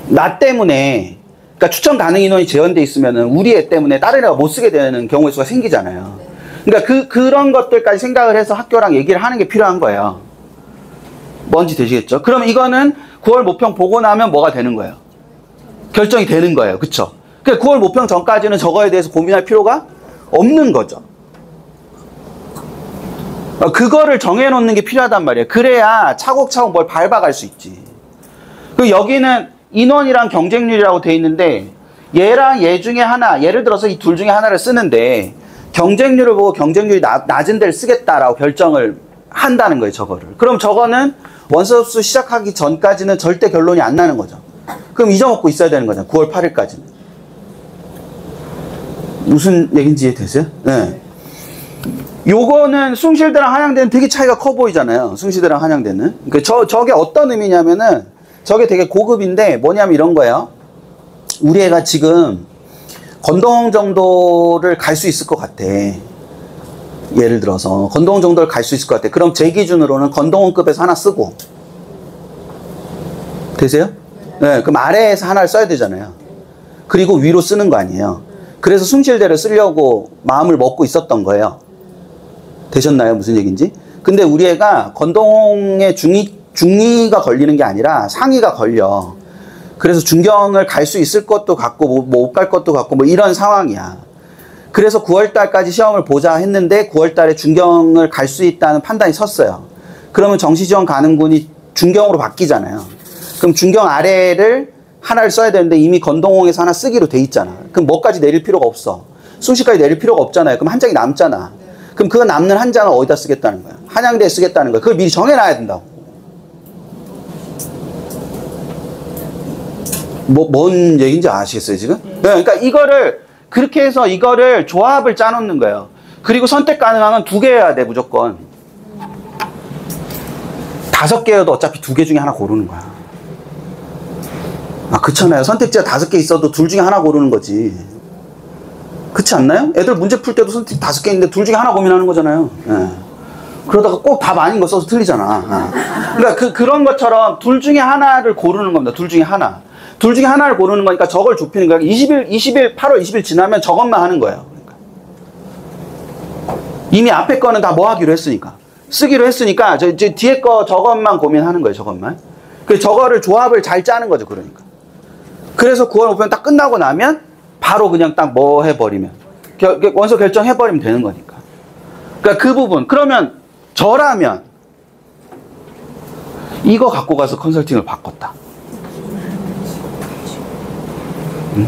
나 때문에 그러니까 추천 가능 인원이 제한돼 있으면은 우리 애 때문에 다른 애가 못 쓰게 되는 경우의 수가 생기잖아요. 그러니까 그런 것들까지 생각을 해서 학교랑 얘기를 하는 게 필요한 거예요. 뭔지 되시겠죠? 그럼 이거는 9월 모평 보고 나면 뭐가 되는 거예요? 결정이 되는 거예요. 그쵸? 그러니까 9월 모평 전까지는 저거에 대해서 고민할 필요가 없는 거죠. 그거를 정해놓는 게 필요하단 말이에요. 그래야 차곡차곡 뭘 밟아갈 수 있지. 그리고 여기는 인원이랑 경쟁률이라고 돼 있는데 얘랑 얘 중에 하나, 예를 들어서 이 둘 중에 하나를 쓰는데 경쟁률을 보고 경쟁률이 낮은 데를 쓰겠다라고 결정을 한다는 거예요. 저거를. 그럼 저거는 원서 접수 시작하기 전까지는 절대 결론이 안 나는 거죠. 그럼 잊어먹고 있어야 되는 거잖아요. 9월 8일까지는. 무슨 얘기인지 이해되세요? 네. 요거는 숭실대랑 한양대는 되게 차이가 커 보이잖아요. 숭실대랑 한양대는. 그러니까 저게 어떤 의미냐면은 저게 되게 고급인데 뭐냐면 이런 거예요. 우리 애가 지금 건동 정도를 갈 수 있을 것 같아. 예를 들어서 건동 정도를 갈 수 있을 것 같아. 그럼 제 기준으로는 건동원급에서 하나 쓰고. 되세요? 네, 그럼 아래에서 하나를 써야 되잖아요. 그리고 위로 쓰는 거 아니에요. 그래서 숭실대를 쓰려고 마음을 먹고 있었던 거예요. 되셨나요? 무슨 얘기인지? 근데 우리 애가 건동의 중위가 걸리는 게 아니라 상위가 걸려. 그래서 중경을 갈 수 있을 것도 같고 못 갈 것도 같고 뭐 이런 상황이야. 그래서 9월달까지 시험을 보자 했는데 9월달에 중경을 갈 수 있다는 판단이 섰어요. 그러면 정시지원 가능군이 중경으로 바뀌잖아요. 그럼 중경 아래를 하나를 써야 되는데 이미 건동홍에서 하나 쓰기로 돼 있잖아. 그럼 뭐까지 내릴 필요가 없어. 숭실까지 내릴 필요가 없잖아요. 그럼 한 장이 남잖아. 그럼 그 남는 한 장을 어디다 쓰겠다는 거야? 한양대에 쓰겠다는 거야. 그걸 미리 정해놔야 된다고. 뭔 얘기인지 아시겠어요, 지금? 네, 그러니까 이거를 그렇게 해서 이거를 조합을 짜놓는 거예요. 그리고 선택 가능한 건 2개여야 돼, 무조건. 5개여도 어차피 2개 중에 하나 고르는 거야. 그렇잖아요. 선택지가 5개 있어도 둘 중에 하나 고르는 거지. 그렇지 않나요? 애들 문제 풀 때도 선택 5개 있는데 둘 중에 하나 고민하는 거잖아요. 네. 그러다가 꼭 답 아닌 거 써서 틀리잖아. 그러니까 그런 것처럼 둘 중에 하나를 고르는 겁니다. 둘 중에 하나. 둘 중에 하나를 고르는 거니까 저걸 좁히는 거야. 8월 20일 지나면 저것만 하는 거예요. 그러니까. 이미 앞에 거는 다 뭐 하기로 했으니까. 쓰기로 했으니까 이제 뒤에 거 저것만 고민하는 거예요. 저것만. 저거를 조합을 잘 짜는 거죠. 그러니까. 그래서 9월 목표는 딱 끝나고 나면 바로 그냥 딱 뭐 해버리면 원서 결정해버리면 되는 거니까. 그러니까 그 부분. 그러면 저라면 이거 갖고 가서 컨설팅을 바꿨다. 응?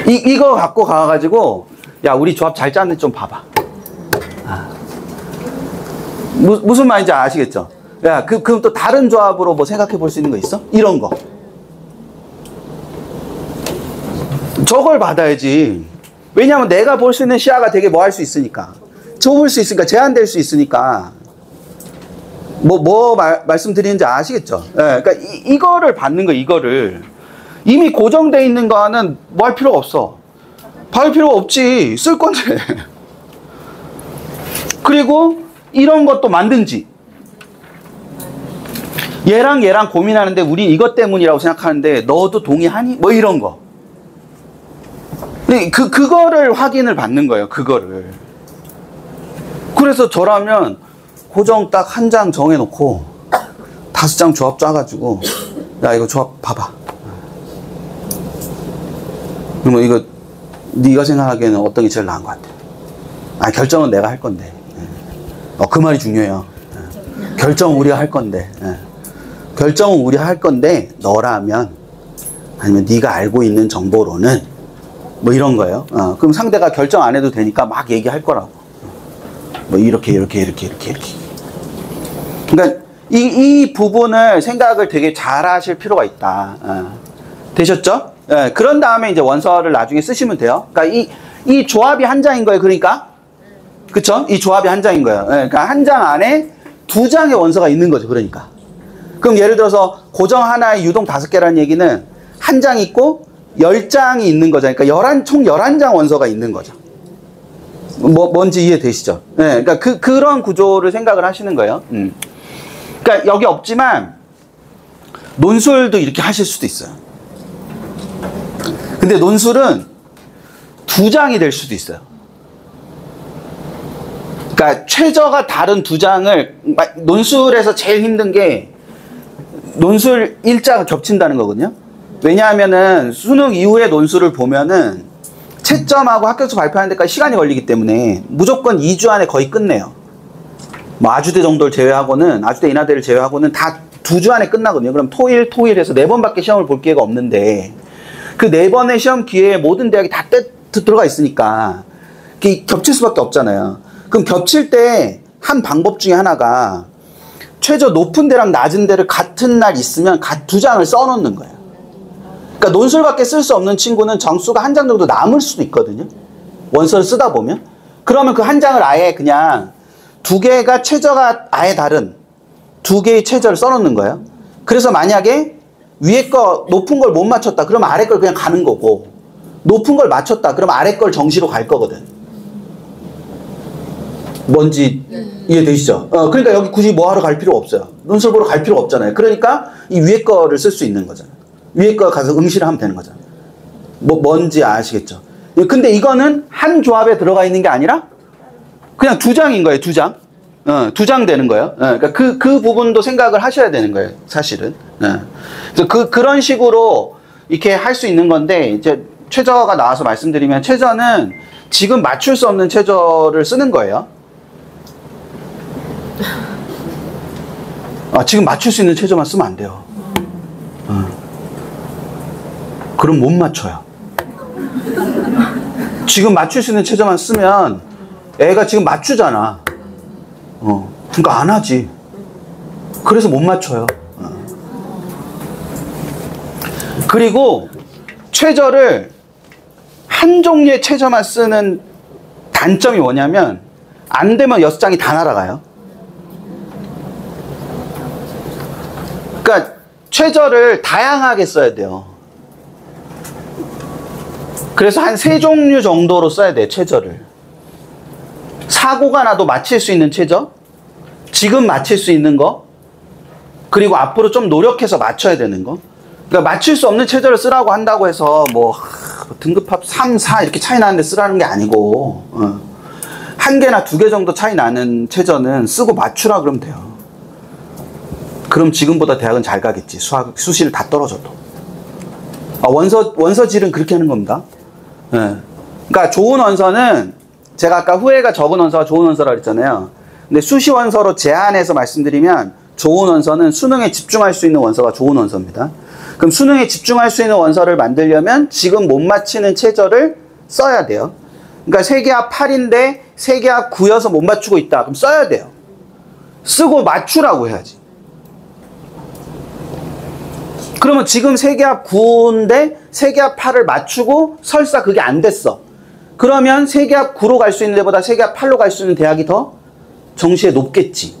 이거 갖고 가가지고 야 우리 조합 잘 짰는지 좀 봐봐. 무슨 말인지 아시겠죠? 야, 그럼 또 다른 조합으로 뭐 생각해 볼 수 있는 거 있어? 이런 거. 저걸 받아야지. 왜냐하면 내가 볼 수 있는 시야가 되게 뭐 할 수 있으니까. 좁을 수 있으니까, 제한될 수 있으니까. 말씀드리는지 아시겠죠? 예, 그러니까 이거를 받는 거, 이거를. 이미 고정되어 있는 거는 뭐 할 필요가 없어. 받을 필요가 없지. 쓸 건데. 그리고 이런 것도 만든지. 얘랑 고민하는데 우리 이것 때문이라고 생각하는데 너도 동의하니? 뭐 이런 거. 그거를 확인을 받는 거예요. 그거를. 그래서 저라면 고정 딱 한 장 정해놓고 5장 조합 짜가지고 야 이거 조합 봐봐. 그러면 이거 네가 생각하기에는 어떤 게 제일 나은 것 같아? 결정은 내가 할 건데. 그 말이 중요해요. 결정은 우리가 할 건데. 결정은 우리가 할 건데 너라면 아니면 네가 알고 있는 정보로는 뭐 이런 거예요. 그럼 상대가 결정 안 해도 되니까 막 얘기할 거라고. 뭐 이렇게. 그러니까 이 부분을 생각을 되게 잘 하실 필요가 있다. 되셨죠? 그런 다음에 이제 원서를 나중에 쓰시면 돼요. 그러니까 이 조합이 한 장인 거예요. 그러니까. 그쵸? 이 조합이 한 장인 거예요. 그러니까 한 장 안에 2장의 원서가 있는 거죠. 그러니까. 그럼 예를 들어서 고정 하나에 유동 5개라는 얘기는 한 장 있고 10장이 있는 거죠. 그러니까 총 11장 원서가 있는 거죠. 뭔지 이해되시죠? 네, 그러니까 그런 구조를 생각을 하시는 거예요. 그러니까 여기 없지만 논술도 이렇게 하실 수도 있어요. 근데 논술은 2장이 될 수도 있어요. 그러니까 최저가 다른 2장을 논술에서 제일 힘든 게 논술 일자가 겹친다는 거거든요. 왜냐하면은 수능 이후에 논술을 보면은 채점하고 학교에서 발표하는 데까지 시간이 걸리기 때문에 무조건 2주 안에 거의 끝내요. 뭐 아주대 정도를 제외하고는, 아주대 인하대를 제외하고는 다 2주 안에 끝나거든요. 그럼 토일해서 4번밖에 시험을 볼 기회가 없는데 그 4번의 시험 기회에 모든 대학이 다 들어가 있으니까 겹칠 수밖에 없잖아요. 그럼 겹칠 때 한 방법 중에 하나가 최저 높은 데랑 낮은 데를 같은 날 있으면 2장을 써놓는 거예요. 그러니까 논술밖에 쓸 수 없는 친구는 정수가 한 장 정도 남을 수도 있거든요. 원서를 쓰다 보면. 그러면 그 한 장을 아예 그냥 2개가 최저가 아예 다른 2개의 최저를 써놓는 거예요. 그래서 만약에 위에 거 높은 걸 못 맞췄다. 그러면 아래 걸 그냥 가는 거고, 높은 걸 맞췄다. 그러면 아래 걸 정시로 갈 거거든. 뭔지 이해되시죠? 그러니까 여기 굳이 뭐 하러 갈 필요 없어요. 논술 보러 갈 필요가 없잖아요. 그러니까 이 위에 거를 쓸 수 있는 거잖아요. 위에 거 가서 응시를 하면 되는 거잖아요. 뭔지 아시겠죠? 근데 이거는 한 조합에 들어가 있는 게 아니라 그냥 2장인 거예요. 2장. 2장 되는 거예요. 그러니까 그 부분도 생각을 하셔야 되는 거예요. 사실은. 그래서 그런 식으로 이렇게 할 수 있는 건데, 이제 최저가 나와서 말씀드리면, 최저는 지금 맞출 수 없는 최저를 쓰는 거예요. 지금 맞출 수 있는 최저만 쓰면 안 돼요. 그럼 못 맞춰요. 지금 맞출 수 있는 최저만 쓰면 애가 지금 맞추잖아. 그러니까 안 하지. 그래서 못 맞춰요. 그리고 최저를 한 종류의 최저만 쓰는 단점이 뭐냐면 안 되면 6장이 다 날아가요. 그러니까 최저를 다양하게 써야 돼요. 그래서 한 3종류 정도로 써야 돼요. 최저를. 사고가 나도 맞힐 수 있는 최저, 지금 맞힐 수 있는 거, 그리고 앞으로 좀 노력해서 맞춰야 되는 거. 그러니까 맞출 수 없는 최저를 쓰라고 한다고 해서 뭐 등급합 3, 4 이렇게 차이 나는데 쓰라는 게 아니고, 한 개나 두 개 정도 차이 나는 최저는 쓰고 맞추라 그러면 돼요. 그럼 지금보다 대학은 잘 가겠지. 수시를 다 떨어져도. 원서질은 그렇게 하는 겁니다. 예. 그러니까 좋은 원서는 제가 아까 후회가 적은 원서가 좋은 원서라고 그랬잖아요. 근데 수시 원서로 제한해서 말씀드리면 좋은 원서는 수능에 집중할 수 있는 원서가 좋은 원서입니다. 그럼 수능에 집중할 수 있는 원서를 만들려면 지금 못 맞히는 최저를 써야 돼요. 그러니까 세계합 8인데 세계합 9여서 못 맞추고 있다. 그럼 써야 돼요. 쓰고 맞추라고 해야지. 그러면 지금 세계합 9인데 세계합 8을 맞추고 설사 그게 안 됐어. 그러면 세계합 9로 갈 수 있는 데보다 세계합 8로 갈 수 있는 대학이 더 정시에 높겠지.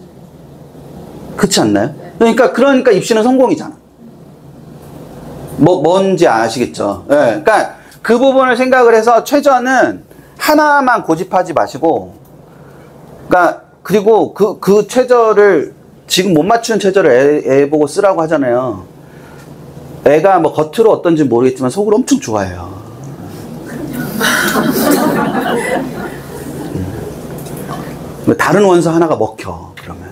그렇지 않나요? 그러니까 입시는 성공이잖아. 뭔지 아시겠죠? 예. 그러니까 그 부분을 생각을 해서 최저는 하나만 고집하지 마시고, 그러니까 그리고 그 최저를 지금 못 맞추는 최저를 애 보고 쓰라고 하잖아요. 애가 뭐 겉으로 어떤지 모르겠지만 속으로 엄청 좋아해요. 다른 원서 하나가 먹혀. 그러면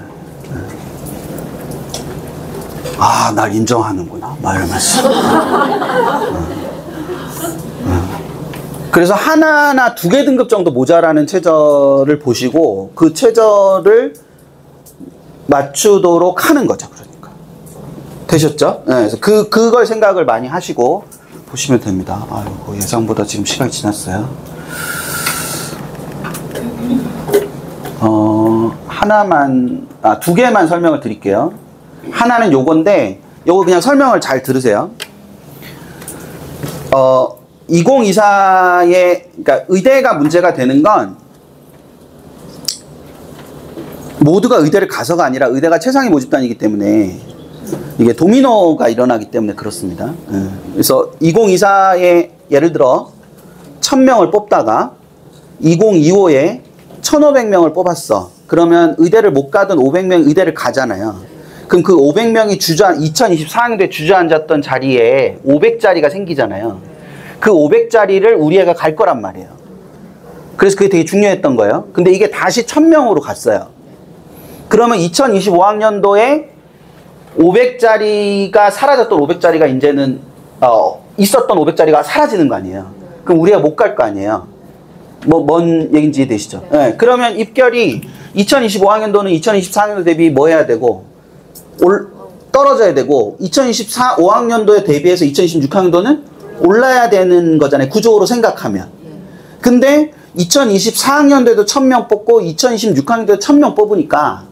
날 인정하는구나 막 이러면서. 그래서 하나나 두 개 등급 정도 모자라는 최저를 보시고 그 최저를 맞추도록 하는 거죠. 그러니까 되셨죠? 네, 그래서 그걸 생각을 많이 하시고 보시면 됩니다. 아이고, 예상보다 지금 시간이 지났어요. 두 개만 설명을 드릴게요. 하나는 요건데, 요거 그냥 설명을 잘 들으세요. 2024에, 그러니까 의대가 문제가 되는 건 모두가 의대를 가서가 아니라 의대가 최상위 모집단이기 때문에 이게 도미노가 일어나기 때문에 그렇습니다. 그래서 2024에 예를 들어 1000명을 뽑다가 2025에 1500명을 뽑았어. 그러면 의대를 못 가던 500명 의대를 가잖아요. 그럼 그 500명이 2024학년도에 주저앉았던 자리에 500자리가 생기잖아요. 그 500자리를 우리 애가 갈 거란 말이에요. 그래서 그게 되게 중요했던 거예요. 근데 이게 다시 1000명으로 갔어요. 그러면 2025학년도에 500자리가 사라졌던 500자리가 이제는 있었던 500자리가 사라지는 거 아니에요. 그럼 우리가 못 갈 거 아니에요. 뭔 얘기인지 이해되시죠? 네, 그러면 입결이 2025학년도는 2024학년도 대비 뭐 해야 되고 떨어져야 되고 2025학년도에 대비해서 2026학년도는 올라야 되는 거잖아요. 구조로 생각하면. 근데 2024학년도에도 1000명 뽑고 2026학년도에 1000명 뽑으니까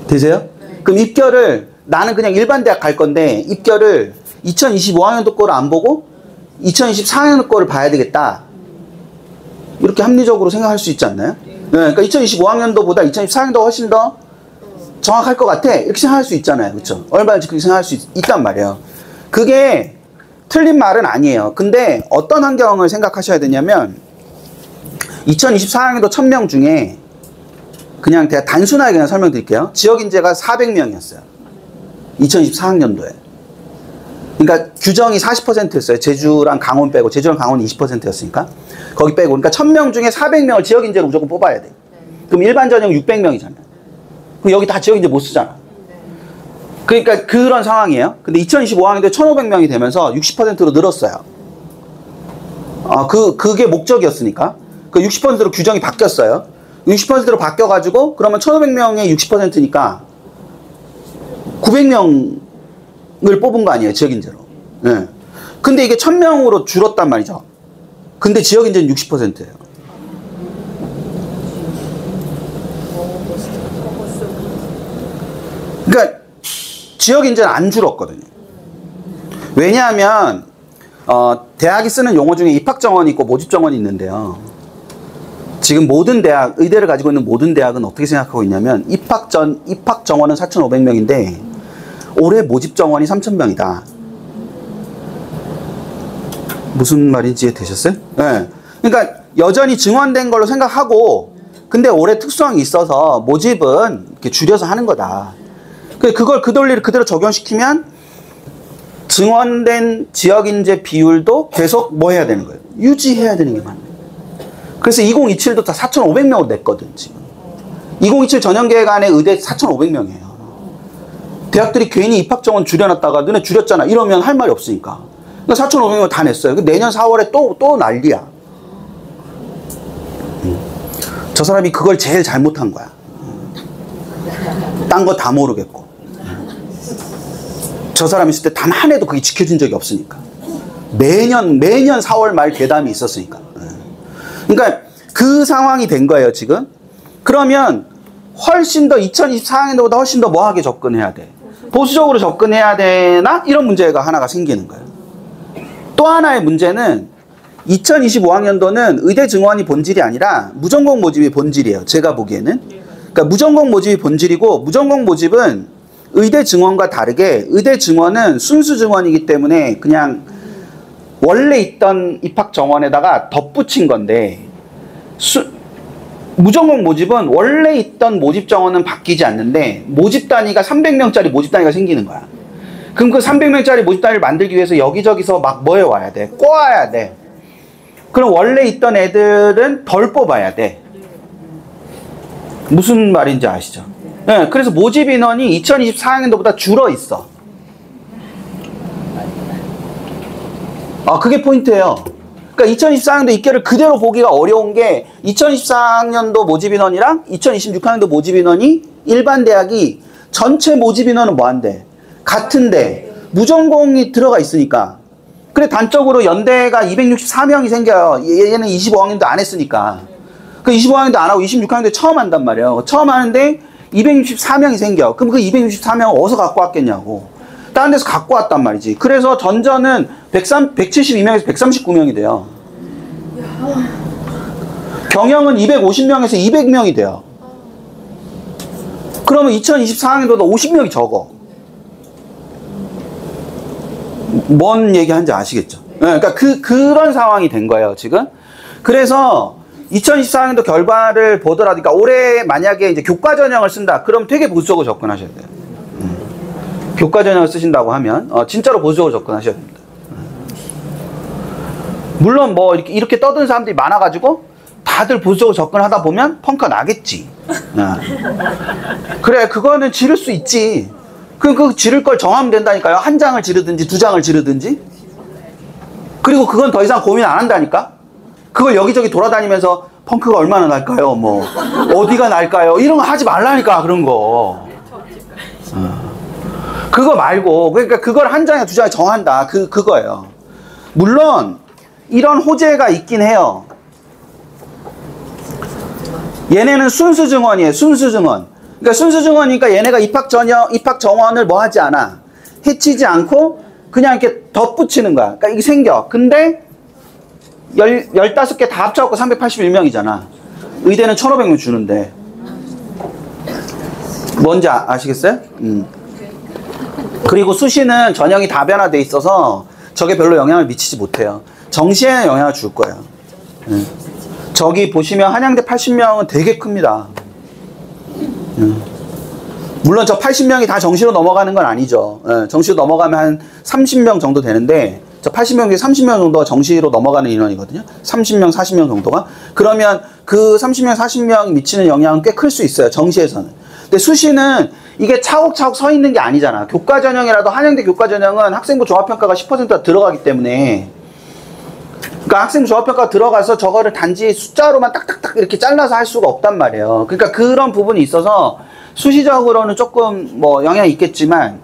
되세요? 그럼 입결을 나는 그냥 일반 대학 갈 건데 입결을 2025학년도 거를 안 보고 2024학년도 거를 봐야 되겠다. 이렇게 합리적으로 생각할 수 있지 않나요? 네, 그러니까 2025학년도보다 2024학년도가 훨씬 더 정확할 것 같아. 이렇게 생각할 수 있잖아요. 그렇죠? 얼마든지 그렇게 생각할 수 있단 말이에요. 그게 틀린 말은 아니에요. 근데 어떤 환경을 생각하셔야 되냐면 2024학년도 1000명 중에 그냥 제가 단순하게 그냥 설명드릴게요. 지역인재가 400명이었어요. 2024학년도에. 그러니까 규정이 40%였어요. 제주랑 강원 빼고. 제주랑 강원이 20%였으니까. 거기 빼고. 그러니까 1000명 중에 400명을 지역인재로 무조건 뽑아야 돼. 그럼 일반 전형 600명이잖아요. 그럼 여기 다 지역인재 못 쓰잖아. 그러니까 그런 상황이에요. 근데 2025학년도에 1500명이 되면서 60%로 늘었어요. 그게 목적이었으니까. 그 60%로 규정이 바뀌었어요. 60%로 바뀌어가지고 그러면 1500명의 60%니까 900명을 뽑은 거 아니에요. 지역인재로. 네. 근데 이게 1000명으로 줄었단 말이죠. 근데 지역인재는 60%예요. 그러니까 지역인재는 안 줄었거든요. 왜냐하면 대학이 쓰는 용어 중에 입학정원이 있고 모집정원이 있는데요. 지금 모든 대학, 의대를 가지고 있는 모든 대학은 어떻게 생각하고 있냐면 입학정원은 4,500명인데 올해 모집정원이 3,000명이다. 무슨 말인지 되셨어요? 네. 그러니까 여전히 증원된 걸로 생각하고 근데 올해 특수성이 있어서 모집은 이렇게 줄여서 하는 거다. 그걸 그 논리를 그대로 적용시키면 증원된 지역인재 비율도 계속 뭐 해야 되는 거예요? 유지해야 되는 게 맞는 거예요. 그래서 2027도 다 4,500명으로 냈거든, 지금. 2027 전형계획안에 의대 4,500명이에요. 대학들이 괜히 입학정원 줄여놨다가 너네 줄였잖아. 이러면 할 말이 없으니까. 그러니까 4,500명 다 냈어요. 내년 4월에 또 난리야. 저 사람이 그걸 제일 잘못한 거야. 딴 거 다 모르겠고. 저 사람 있을 때 단 한 해도 그게 지켜진 적이 없으니까. 매년 4월 말 괴담이 있었으니까. 그러니까 그 상황이 된 거예요, 지금. 그러면 훨씬 더 2024학년도보다 훨씬 더 뭐하게 접근해야 돼? 보수적으로 접근해야 되나? 이런 문제가 하나가 생기는 거예요. 또 하나의 문제는 2025학년도는 의대 증원이 본질이 아니라 무전공 모집이 본질이에요. 제가 보기에는. 그러니까 무전공 모집이 본질이고, 무전공 모집은 의대 증원과 다르게 의대 증원은 순수 증원이기 때문에 그냥 원래 있던 입학 정원에다가 덧붙인 건데, 무전공 모집은 원래 있던 모집 정원은 바뀌지 않는데 모집 단위가 300명짜리 모집 단위가 생기는 거야. 그럼 그 300명짜리 모집 단위를 만들기 위해서 여기저기서 막 뭐해 와야 돼? 꼬아야 돼. 그럼 원래 있던 애들은 덜 뽑아야 돼. 무슨 말인지 아시죠? 네, 그래서 모집 인원이 2024학년도보다 줄어 있어. 그게 포인트예요. 그러니까 2024학년도 입계를 그대로 보기가 어려운 게 2024학년도 모집 인원이랑 2026학년도 모집 인원이 일반 대학이 전체 모집 인원은 뭐 한대? 같은데 무전공이 들어가 있으니까. 그래 단적으로 연대가 264명이 생겨요. 얘는 25학년도 안 했으니까. 그 25학년도 안 하고 26학년도 처음 한단 말이에요. 처음 하는데 264명이 생겨. 그럼 그 264명을 어디서 갖고 왔겠냐고. 다른 데서 갖고 왔단 말이지. 그래서 전전은 172명에서 139명이 돼요. 경영은 250명에서 200명이 돼요. 그러면 2024학년도도 50명이 적어. 뭔 얘기 하는지 아시겠죠? 네, 그러니까 그런 상황이 된 거예요, 지금. 그래서 2024학년도 결과를 보더라도, 그러니까 올해 만약에 이제 교과 전형을 쓴다. 그럼 되게 보수적으로 접근하셔야 돼요. 교과 전형을 쓰신다고 하면 진짜로 보수적으로 접근하셔야 됩니다. 물론 뭐 이렇게 떠드는 사람들이 많아가지고 다들 보수적으로 접근하다 보면 펑크가 나겠지. 그래, 그거는 지를 수 있지. 그 지를 걸 정하면 된다니까요. 한 장을 지르든지 두 장을 지르든지. 그리고 그건 더 이상 고민 안 한다니까. 그걸 여기저기 돌아다니면서 펑크가 얼마나 날까요? 뭐 어디가 날까요? 이런 거 하지 말라니까, 그런 거. 그거 말고, 그러니까 그걸 한 장에 두 장에 정한다. 그거예요. 물론 이런 호재가 있긴 해요. 얘네는 순수 증원이에요. 순수 증원. 그러니까 순수 증원이니까 얘네가 입학 정원을 뭐 하지 않아. 해치지 않고 그냥 이렇게 덧붙이는 거야. 그러니까 이게 생겨. 근데 15개 다 합쳐갖고 381명이잖아. 의대는 1,500명 주는데. 뭔지 아시겠어요? 그리고 수시는 전형이 다변화돼 있어서 저게 별로 영향을 미치지 못해요. 정시에는 영향을 줄 거예요. 저기 보시면 한양대 80명은 되게 큽니다. 물론 저 80명이 다 정시로 넘어가는 건 아니죠. 정시로 넘어가면 한 30명 정도 되는데 저 80명 중에 30명 정도가 정시로 넘어가는 인원이거든요. 30명, 40명 정도가. 그러면 그 30명, 40명이 미치는 영향은 꽤 클 수 있어요. 정시에서는. 근데 수시는 이게 차곡차곡 서 있는 게 아니잖아. 교과 전형이라도 한양대 교과 전형은 학생부 종합평가가 10%가 들어가기 때문에, 그러니까 학생부 종합평가 들어가서 저거를 단지 숫자로만 딱딱딱 이렇게 잘라서 할 수가 없단 말이에요. 그러니까 그런 부분이 있어서 수시적으로는 조금 뭐 영향이 있겠지만,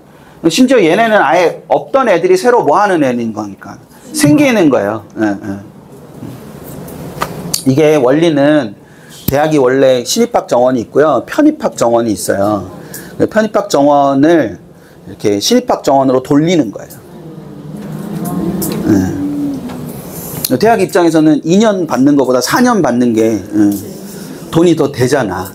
심지어 얘네는 아예 없던 애들이 새로 뭐 하는 애인 거니까 생기는 거예요. 이게 원리는 대학이 원래 신입학 정원이 있고요, 편입학 정원이 있어요. 편입학 정원을 이렇게 신입학 정원으로 돌리는 거예요. 대학 입장에서는 2년 받는 것보다 4년 받는 게 돈이 더 되잖아.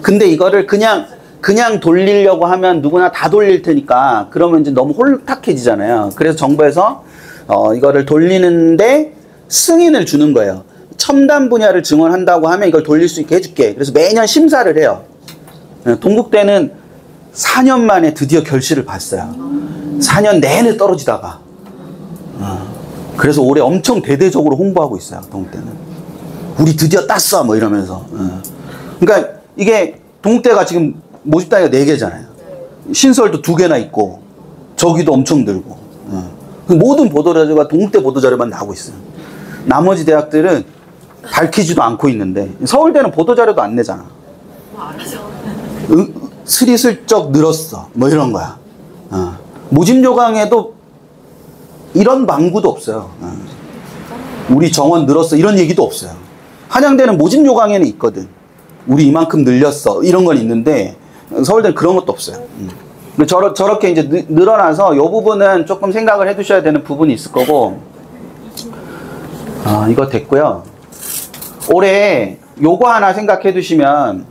근데 이거를 그냥 돌리려고 하면 누구나 다 돌릴 테니까 그러면 이제 너무 홀딱해지잖아요. 그래서 정부에서 이거를 돌리는데 승인을 주는 거예요. 첨단 분야를 증원한다고 하면 이걸 돌릴 수 있게 해줄게. 그래서 매년 심사를 해요. 동국대는 4년 만에 드디어 결실을 봤어요. 4년 내내 떨어지다가. 그래서 올해 엄청 대대적으로 홍보하고 있어요, 동국대는. 우리 드디어 땄어 뭐 이러면서. 그러니까 이게 동국대가 지금 모집 단위가 4개잖아요. 신설도 2개나 있고 저기도 엄청 들고. 모든 보도자료가 동국대 보도자료만 나오고 있어요. 나머지 대학들은 밝히지도 않고 있는데 서울대는 보도자료도 안 내잖아. 스리슬쩍 늘었어 뭐 이런 거야. 모집 요강에도 이런 망구도 없어요. 우리 정원 늘었어 이런 얘기도 없어요. 한양대는 모집 요강에는 있거든. 우리 이만큼 늘렸어 이런 건 있는데 서울대는 그런 것도 없어요. 저렇게 이제 늘어나서 이 부분은 조금 생각을 해 두셔야 되는 부분이 있을 거고. 이거 됐고요. 올해 요거 하나 생각해 두시면,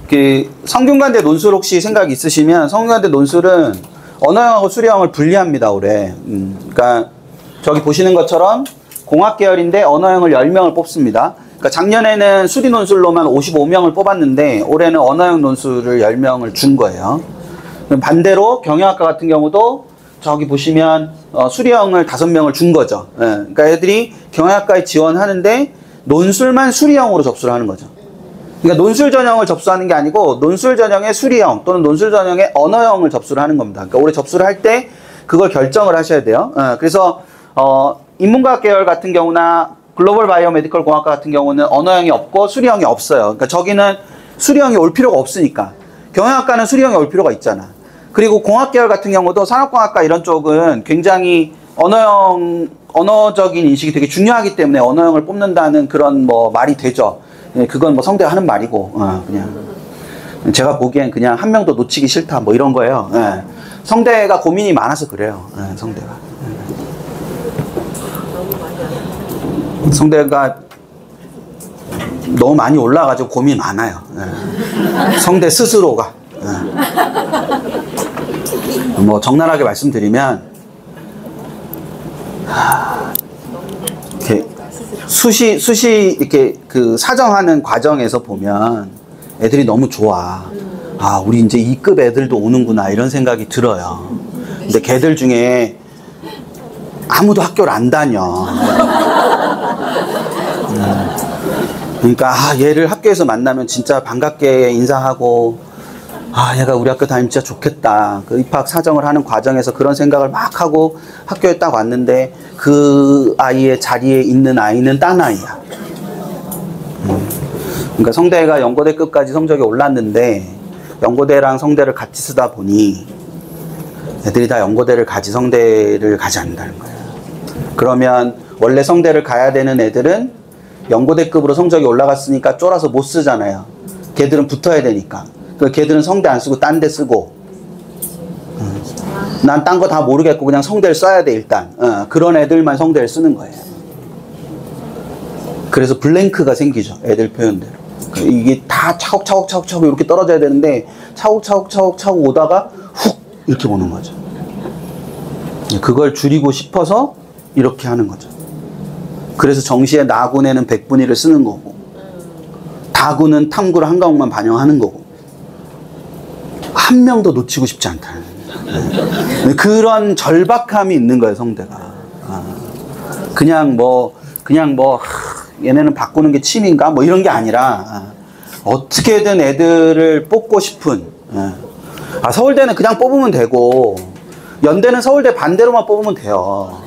그 성균관대 논술 혹시 생각 있으시면 성균관대 논술은 언어형하고 수리형을 분리합니다 올해. 그러니까 저기 보시는 것처럼 공학 계열인데 언어형을 10명을 뽑습니다. 그러니까 작년에는 수리 논술로만 55명을 뽑았는데 올해는 언어형 논술을 10명을 준 거예요. 반대로 경영학과 같은 경우도 저기 보시면 수리형을 5명을 준 거죠. 그러니까 애들이 경영학과에 지원하는데 논술만 수리형으로 접수를 하는 거죠. 그러니까 논술 전형을 접수하는 게 아니고 논술 전형의 수리형 또는 논술 전형의 언어형을 접수를 하는 겁니다. 그러니까 올해 접수를 할 때 그걸 결정을 하셔야 돼요. 그래서 인문과학 계열 같은 경우나 글로벌 바이오 메디컬 공학과 같은 경우는 언어형이 없고 수리형이 없어요. 그러니까 저기는 수리형이 올 필요가 없으니까. 경영학과는 수리형이 올 필요가 있잖아. 그리고 공학 계열 같은 경우도 산업공학과 이런 쪽은 굉장히 언어적인 인식이 되게 중요하기 때문에 언어형을 뽑는다는 그런 뭐 말이 되죠. 그건 뭐 성대가 하는 말이고, 그냥. 제가 보기엔 그냥 한 명도 놓치기 싫다, 뭐 이런 거예요. 성대가 고민이 많아서 그래요. 성대가. 성대가 너무 많이 올라가지고 고민이 많아요. 성대 스스로가. 뭐 적나라하게 말씀드리면 이렇게 수시 이렇게 그 사정하는 과정에서 보면 애들이 너무 좋아. 우리 이제 2급 애들도 오는구나 이런 생각이 들어요. 근데 걔들 중에 아무도 학교를 안 다녀. 그러니까 얘를 학교에서 만나면 진짜 반갑게 인사하고 얘가 우리 학교 다니면 진짜 좋겠다. 그 입학 사정을 하는 과정에서 그런 생각을 막 하고 학교에 딱 왔는데 그 아이의 자리에 있는 아이는 딴 아이야. 그러니까 성대가 연고대급까지 성적이 올랐는데 연고대랑 성대를 같이 쓰다 보니 애들이 다 연고대를 가지 성대를 가지 않는다는 거예요. 그러면 원래 성대를 가야 되는 애들은 연고대급으로 성적이 올라갔으니까 쫄아서 못 쓰잖아요. 걔들은 붙어야 되니까. 걔들은 성대 안 쓰고 딴 데 쓰고, 난 딴 거 다 모르겠고 그냥 성대를 써야 돼 일단. 그런 애들만 성대를 쓰는 거예요. 그래서 블랭크가 생기죠. 애들 표현대로. 이게 다 차곡차곡 이렇게 떨어져야 되는데 차곡차곡 오다가 훅 이렇게 오는 거죠. 그걸 줄이고 싶어서 이렇게 하는 거죠. 그래서 정시에 나군에는 백분위를 쓰는 거고 다군은 탐구를 한 과목만 반영하는 거고 한 명도 놓치고 싶지 않다는 그런 절박함이 있는 거예요. 성대가 그냥 뭐 얘네는 바꾸는 게 취미인가 뭐 이런 게 아니라 어떻게든 애들을 뽑고 싶은. 서울대는 그냥 뽑으면 되고 연대는 서울대 반대로만 뽑으면 돼요.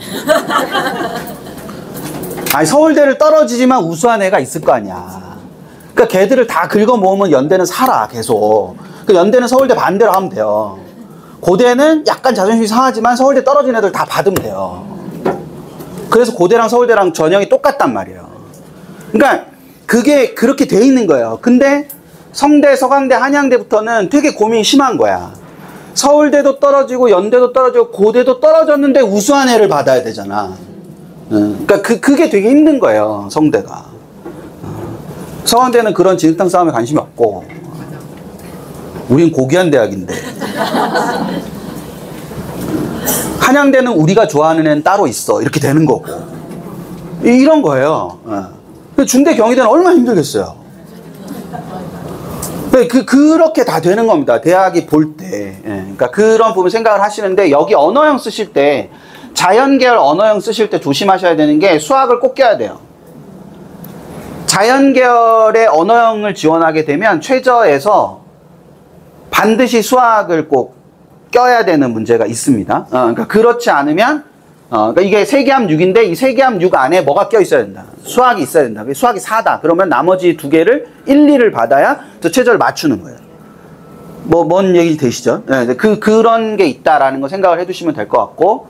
서울대를 떨어지지만 우수한 애가 있을 거 아니야. 그러니까 걔들을 다 긁어 모으면 연대는 살아 계속. 그러니까 연대는 서울대 반대로 하면 돼요. 고대는 약간 자존심이 상하지만 서울대 떨어진 애들 다 받으면 돼요. 그래서 고대랑 서울대랑 전형이 똑같단 말이에요. 그러니까 그게 그렇게 돼 있는 거예요. 근데 성대, 서강대, 한양대부터는 되게 고민이 심한 거야. 서울대도 떨어지고 연대도 떨어지고 고대도 떨어졌는데 우수한 애를 받아야 되잖아. 그러니까 그게 되게 힘든 거예요. 성대가. 서강대는 그런 진흙탕 싸움에 관심이 없고 우린 고귀한 대학인데 한양대는 우리가 좋아하는 애는 따로 있어 이렇게 되는 거고 이런 거예요. 중대 경희대는 얼마나 힘들겠어요. 그렇게 다 되는 겁니다. 대학이 볼 때. 그러니까 그런 부분 생각을 하시는데 여기 언어형 쓰실 때 자연계열 언어형 쓰실 때 조심하셔야 되는 게 수학을 꼭 껴야 돼요. 자연 계열의 언어형을 지원하게 되면 최저에서 반드시 수학을 꼭 껴야 되는 문제가 있습니다. 그러니까 그렇지 않으면 그러니까 이게 세계함 6인데 이 세계함 6 안에 뭐가 껴 있어야 된다. 수학이 있어야 된다. 수학이 4다. 그러면 나머지 두 개를 1, 2를 받아야 저 최저를 맞추는 거예요. 뭔 얘기 되시죠? 네, 그런 게 있다라는 거 생각을 해두시면 될 것 같고,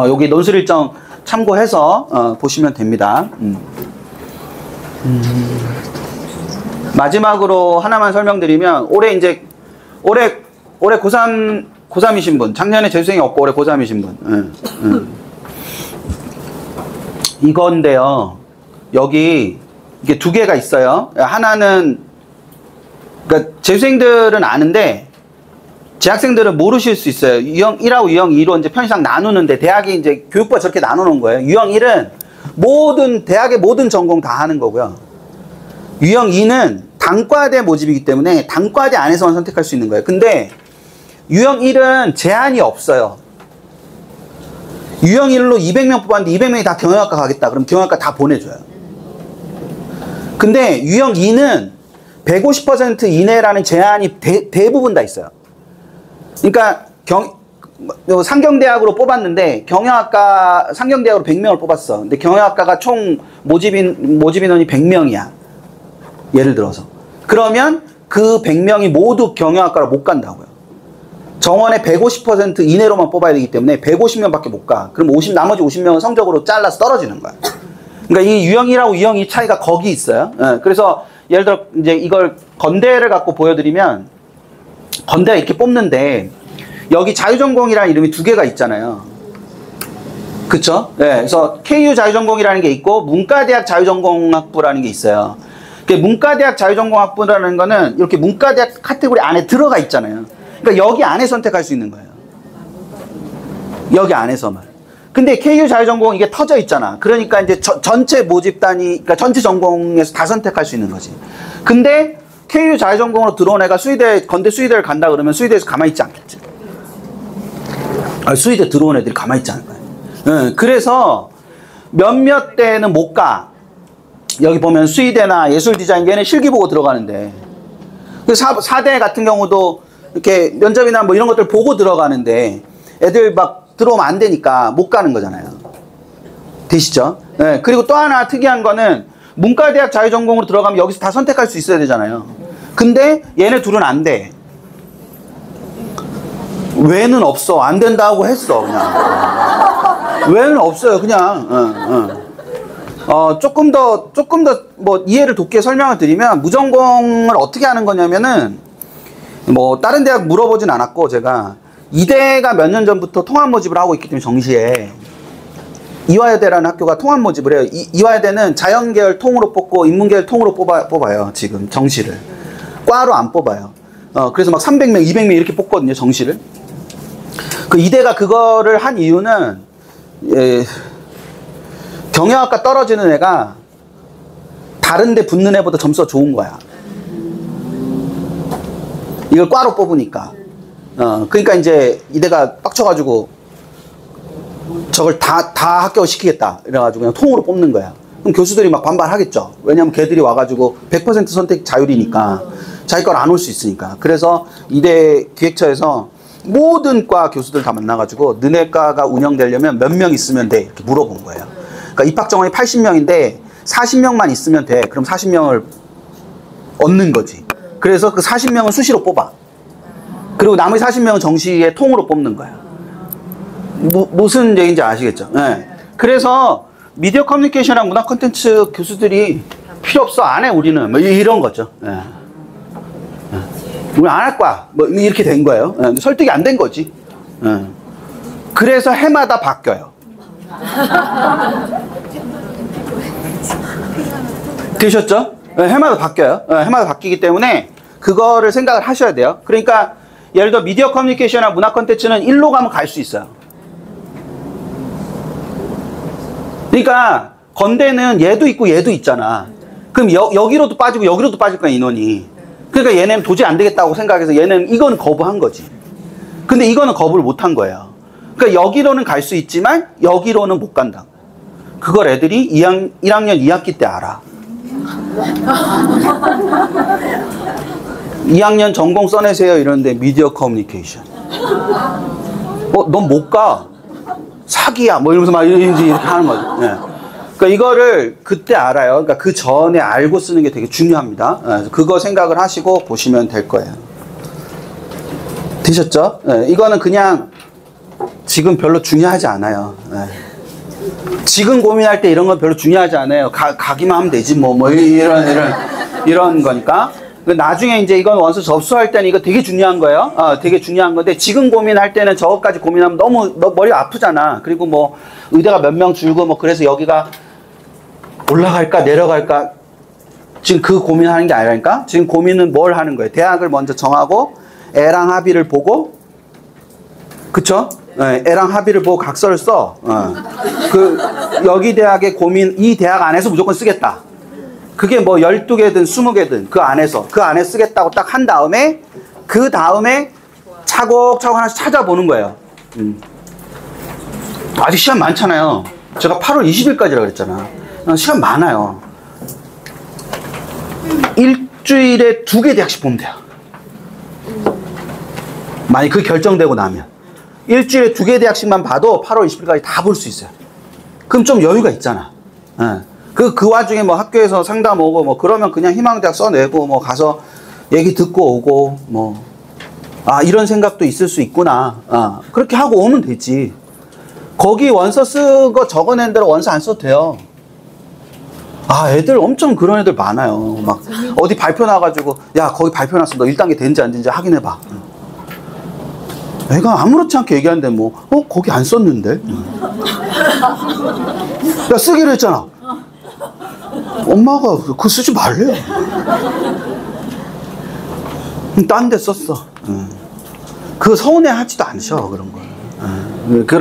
여기 논술 일정 참고해서 보시면 됩니다. 마지막으로 하나만 설명드리면 올해 고3이신 분, 작년에 재수생이 없고 올해 고3이신 분, 이건데요. 여기 이게 두 개가 있어요. 하나는 그러니까 재수생들은 아는데 재학생들은 모르실 수 있어요. 유형 1하고 유형 2로 이제 편의상 나누는데 대학이 이제 교육부가 저렇게 나누는 거예요. 유형 1은 대학의 모든 전공 다 하는 거고요. 유형 2는 단과대 모집이기 때문에 단과대 안에서만 선택할 수 있는 거예요. 근데 유형 1은 제한이 없어요. 유형 1로 200명 뽑았는데 200명이 다 경영학과 가겠다. 그럼 경영학과 다 보내줘요. 근데 유형 2는 150% 이내라는 제한이 대부분 다 있어요. 그러니까 상경대학으로 뽑았는데 상경대학으로 100명을 뽑았어. 근데 경영학과가 총 모집 인원이 100명이야. 예를 들어서. 그러면 그 100명이 모두 경영학과로 못 간다고요. 정원의 150% 이내로만 뽑아야 되기 때문에 150명밖에 못 가. 그럼 나머지 50명은 성적으로 잘라서 떨어지는 거야. 그러니까 이 유형 1하고 유형 2 차이가 거기 있어요. 그래서 예를 들어 이제 이걸 건대를 갖고 보여드리면 건대가 이렇게 뽑는데 여기 자유전공이라는 이름이 두 개가 있잖아요. 그쵸? 네, 그래서 KU 자유전공이라는 게 있고 문과대학 자유전공학부라는 게 있어요. 문과대학 자유전공학부라는 거는 이렇게 문과대학 카테고리 안에 들어가 있잖아요. 그러니까 여기 안에 선택할 수 있는 거예요. 여기 안에서만. 근데 KU 자유전공 이게 터져 있잖아. 그러니까 이제 전체 모집단이, 그러니까 전체 전공에서 다 선택할 수 있는 거지. 근데 KU 자유전공으로 들어온 애가 건대 수의대를 간다 그러면 수의대에서 가만히 있지 않겠지. 수의대 들어온 애들이 가만히 있지 않을 거예요. 그래서 몇몇 대는 못 가. 여기 보면 수의대나 예술디자인계는 실기 보고 들어가는데, 4대 같은 경우도 이렇게 면접이나 뭐 이런 것들 보고 들어가는데 애들 막 들어오면 안 되니까 못 가는 거잖아요. 되시죠? 네. 그리고 또 하나 특이한 거는 문과대학 자유전공으로 들어가면 여기서 다 선택할 수 있어야 되잖아요. 근데 얘네 둘은 안 돼. 왜는 없어. 안 된다고 했어. 그냥. 왜는 없어요. 그냥. 조금 더 뭐 이해를 돕게 설명을 드리면 무전공을 어떻게 하는 거냐면은 뭐 다른 대학 물어보진 않았고 제가 이대가 몇 년 전부터 통합 모집을 하고 있기 때문에 정시에 이화여대라는 학교가 통합 모집을 해요. 이화여대는 자연계열 통으로 뽑고 인문계열 통으로 뽑아요. 지금 정시를. 과로 안 뽑아요. 그래서 막 300명, 200명 이렇게 뽑거든요. 정시를. 그 이대가 그거를 한 이유는 경영학과 떨어지는 애가 다른 데 붙는 애보다 점수가 좋은 거야. 이걸 과로 뽑으니까. 그러니까 이제 이대가 빡쳐가지고 저걸 다 합격시키겠다. 이래가지고 그냥 통으로 뽑는 거야. 그럼 교수들이 막 반발하겠죠. 왜냐면 걔들이 와가지고 100% 선택 자율이니까 자기 걸 안 올 수 있으니까. 그래서 이대 기획처에서 모든 과 교수들 다 만나가지고 너네 과가 운영되려면 몇 명 있으면 돼. 이렇게 물어본 거예요. 그러니까 입학 정원이 80명인데 40명만 있으면 돼. 그럼 40명을 얻는 거지. 그래서 그 40명은 수시로 뽑아. 그리고 나머지 40명은 정시에 통으로 뽑는 거야. 무슨 얘기인지 아시겠죠? 네. 그래서 미디어 커뮤니케이션이랑 문화 콘텐츠 교수들이 필요 없어. 안 해, 우리는. 뭐 이런 거죠. 네. 우리 안 할 거야. 뭐 이렇게 된 거예요. 네. 설득이 안 된 거지. 네. 그래서 해마다 바뀌어요. 되셨죠? 네, 해마다 바뀌어요. 네, 해마다 바뀌기 때문에 그거를 생각을 하셔야 돼요. 그러니까 예를 들어 미디어 커뮤니케이션이나 문화 콘텐츠는 1로 가면 갈 수 있어요. 그러니까 건대는 얘도 있고 얘도 있잖아. 그럼 여기로도 빠지고 여기로도 빠질 거야, 인원이. 그러니까 얘네는 도저히 안 되겠다고 생각해서 얘는 이거는 거부한 거지. 근데 이거는 거부를 못 한 거예요. 그러니까 여기로는 갈 수 있지만 여기로는 못 간다. 그걸 애들이 1학년 2학기 때 알아. 2학년 전공 써내세요 이러는데 미디어 커뮤니케이션. 넌 못 가. 사기야. 뭐 이러면서 막 이렇게 하는 거죠. 네. 그러니까 이거를 그때 알아요. 그러니까 그 전에 알고 쓰는 게 되게 중요합니다. 네. 그거 생각을 하시고 보시면 될 거예요. 되셨죠? 네. 이거는 그냥 지금 별로 중요하지 않아요. 네. 지금 고민할 때 이런 건 별로 중요하지 않아요. 가기만 하면 되지 뭐 이런 거니까. 나중에 이제 이건 원서 접수할 때는 이거 되게 중요한 거예요. 되게 중요한 건데 지금 고민할 때는 저것까지 고민하면 너무 머리 아프잖아. 그리고 뭐 의대가 몇 명 줄고 뭐 그래서 여기가 올라갈까 내려갈까 지금 그 고민하는 게 아니라니까. 지금 고민은 뭘 하는 거예요? 대학을 먼저 정하고 애랑 합의를 보고, 그쵸? 네, 애랑 합의를 보고 각서를 써. 여기 대학의 고민, 이 대학 안에서 무조건 쓰겠다. 그게 뭐 12개든 20개든 그 안에 쓰겠다고 딱 한 다음에 그 다음에 차곡차곡 하나씩 찾아보는 거예요. 아직 시간 많잖아요. 제가 8월 20일까지라고 그랬잖아. 시간 많아요. 일주일에 2개 대학씩 보면 돼요. 만약 그 결정되고 나면 일주일에 2개 대학씩만 봐도 8월 20일까지 다 볼 수 있어요. 그럼 좀 여유가 있잖아. 그 와중에 뭐 학교에서 상담 오고 뭐 그러면 그냥 희망대학 써내고 뭐 가서 얘기 듣고 오고 뭐 이런 생각도 있을 수 있구나. 그렇게 하고 오면 되지. 거기 원서 쓰고 적어낸 대로 원서 안 써도 돼요. 애들 엄청 그런 애들 많아요. 막 어디 발표 나가지고 야 거기 발표 났어. 너 1단계 된지 안 된지 확인해봐. 애가 아무렇지 않게 얘기하는데 뭐 거기 안 썼는데. 야 쓰기로 했잖아. 엄마가 그거 쓰지 말래요. 딴 데 썼어. 그거 서운해하지도 않으셔 그런 거.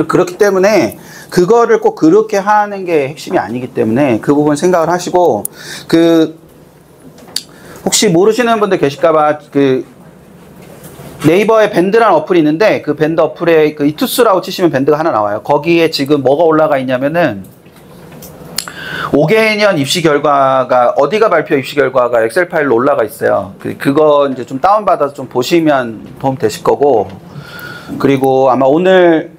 그렇기 때문에 그거를 꼭 그렇게 하는 게 핵심이 아니기 때문에 그 부분 생각을 하시고, 혹시 모르시는 분들 계실까봐 네이버에 밴드라는 어플이 있는데 그 밴드 어플에 이투스라고 치시면 밴드가 하나 나와요. 거기에 지금 뭐가 올라가 있냐면은 5개년 입시 결과가 어디가 발표 입시 결과가 엑셀 파일로 올라가 있어요. 그거 이제 좀 다운받아서 좀 보시면 도움 되실 거고, 그리고 아마 오늘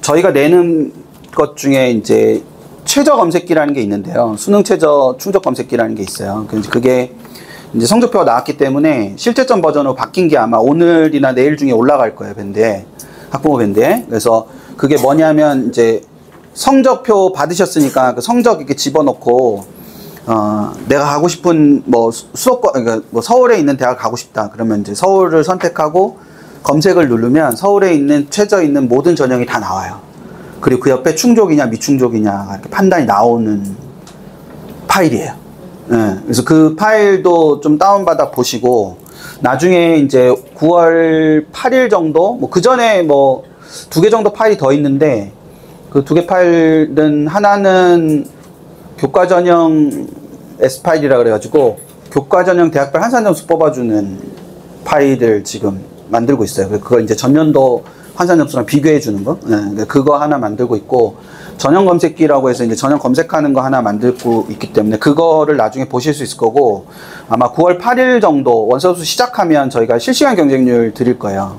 저희가 내는 것 중에 이제 최저 검색기라는 게 있는데요. 수능 최저 충족 검색기라는 게 있어요. 그게 이제 성적표가 나왔기 때문에 실제점 버전으로 바뀐 게 아마 오늘이나 내일 중에 올라갈 거예요. 밴드에, 학부모 밴드에. 그래서 그게 뭐냐면 이제 성적표 받으셨으니까 그 성적 이렇게 집어넣고 내가 가고 싶은 뭐 수도권, 그러니까 뭐 서울에 있는 대학 가고 싶다. 그러면 이제 서울을 선택하고 검색을 누르면 서울에 있는 최저 있는 모든 전형이 다 나와요. 그리고 그 옆에 충족이냐 미충족이냐 이렇게 판단이 나오는 파일이에요. 그래서 그 파일도 좀 다운받아 보시고, 나중에 이제 9월 8일 정도, 뭐 그 전에 뭐 2개 정도 파일이 더 있는데, 그 2개 파일은 하나는 교과전형 S파일이라 그래가지고 교과전형 대학별 한산점수 뽑아주는 파일을 지금 만들고 있어요. 그걸 이제 전년도 한산점수랑 비교해 주는 거, 그거 하나 만들고 있고, 전형 검색기라고 해서 이제 전형 검색하는 거 하나 만들고 있기 때문에 그거를 나중에 보실 수 있을 거고, 아마 9월 8일 정도 원서접수 시작하면 저희가 실시간 경쟁률 드릴 거예요.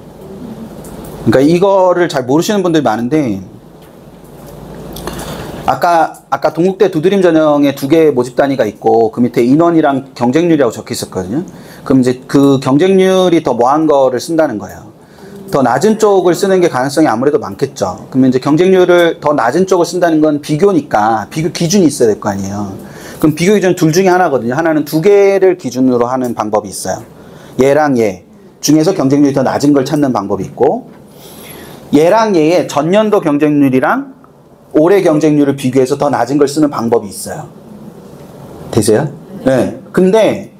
그러니까 이거를 잘 모르시는 분들이 많은데, 아까 동국대 두드림 전형에 2개의 모집 단위가 있고 그 밑에 인원이랑 경쟁률이라고 적혀 있었거든요. 그럼 이제 그 경쟁률이 더 뭐한 거를 쓴다는 거예요. 더 낮은 쪽을 쓰는 게 가능성이 아무래도 많겠죠. 그러면 이제 경쟁률을 더 낮은 쪽을 쓴다는 건 비교니까 비교 기준이 있어야 될 거 아니에요. 그럼 비교 기준 둘 중에 하나거든요. 하나는 2개를 기준으로 하는 방법이 있어요. 얘랑 얘 중에서 경쟁률이 더 낮은 걸 찾는 방법이 있고, 얘랑 얘의 전년도 경쟁률이랑 올해 경쟁률을 비교해서 더 낮은 걸 쓰는 방법이 있어요. 되세요? 네. 근데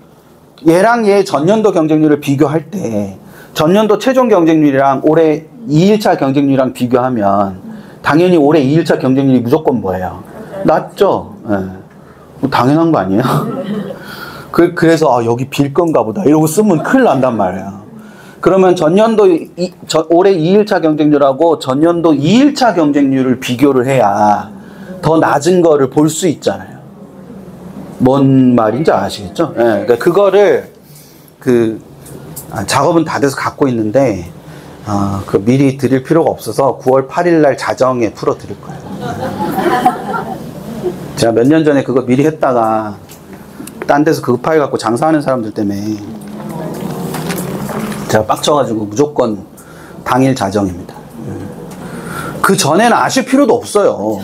얘랑 얘 전년도 경쟁률을 비교할 때 전년도 최종 경쟁률이랑 올해 2일차 경쟁률이랑 비교하면 당연히 올해 2일차 경쟁률이 무조건 뭐예요? 낮죠? 네. 뭐 당연한 거 아니에요? 그래서 여기 빌 건가 보다 이러고 쓰면 큰일 난단 말이에요. 그러면 전년도 올해 2일차 경쟁률하고 전년도 2일차 경쟁률을 비교를 해야 더 낮은 거를 볼 수 있잖아요. 뭔 말인지 아시겠죠? 예, 그러니까 그거를 작업은 다 돼서 갖고 있는데 그 미리 드릴 필요가 없어서 9월 8일 날 자정에 풀어 드릴 거예요. 제가 몇 년 전에 그거 미리 했다가 딴 데서 그 파일 갖고 장사하는 사람들 때문에 제가 빡쳐가지고 무조건 당일 자정입니다. 그 전에는 아실 필요도 없어요.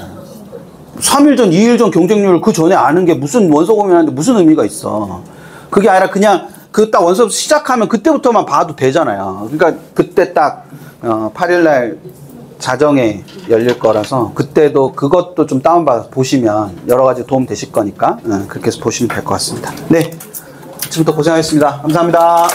3일 전, 2일 전 경쟁률을 그 전에 아는 게 무슨 원서 고민하는데 무슨 의미가 있어. 그게 아니라 그냥 그 딱 원서 시작하면 그때부터만 봐도 되잖아요. 그러니까 그때 딱 8일날 자정에 열릴 거라서 그때도 그것도 좀 다운받아서 보시면 여러 가지 도움 되실 거니까 그렇게 해서 보시면 될 것 같습니다. 네, 지금부터 고생하셨습니다. 감사합니다.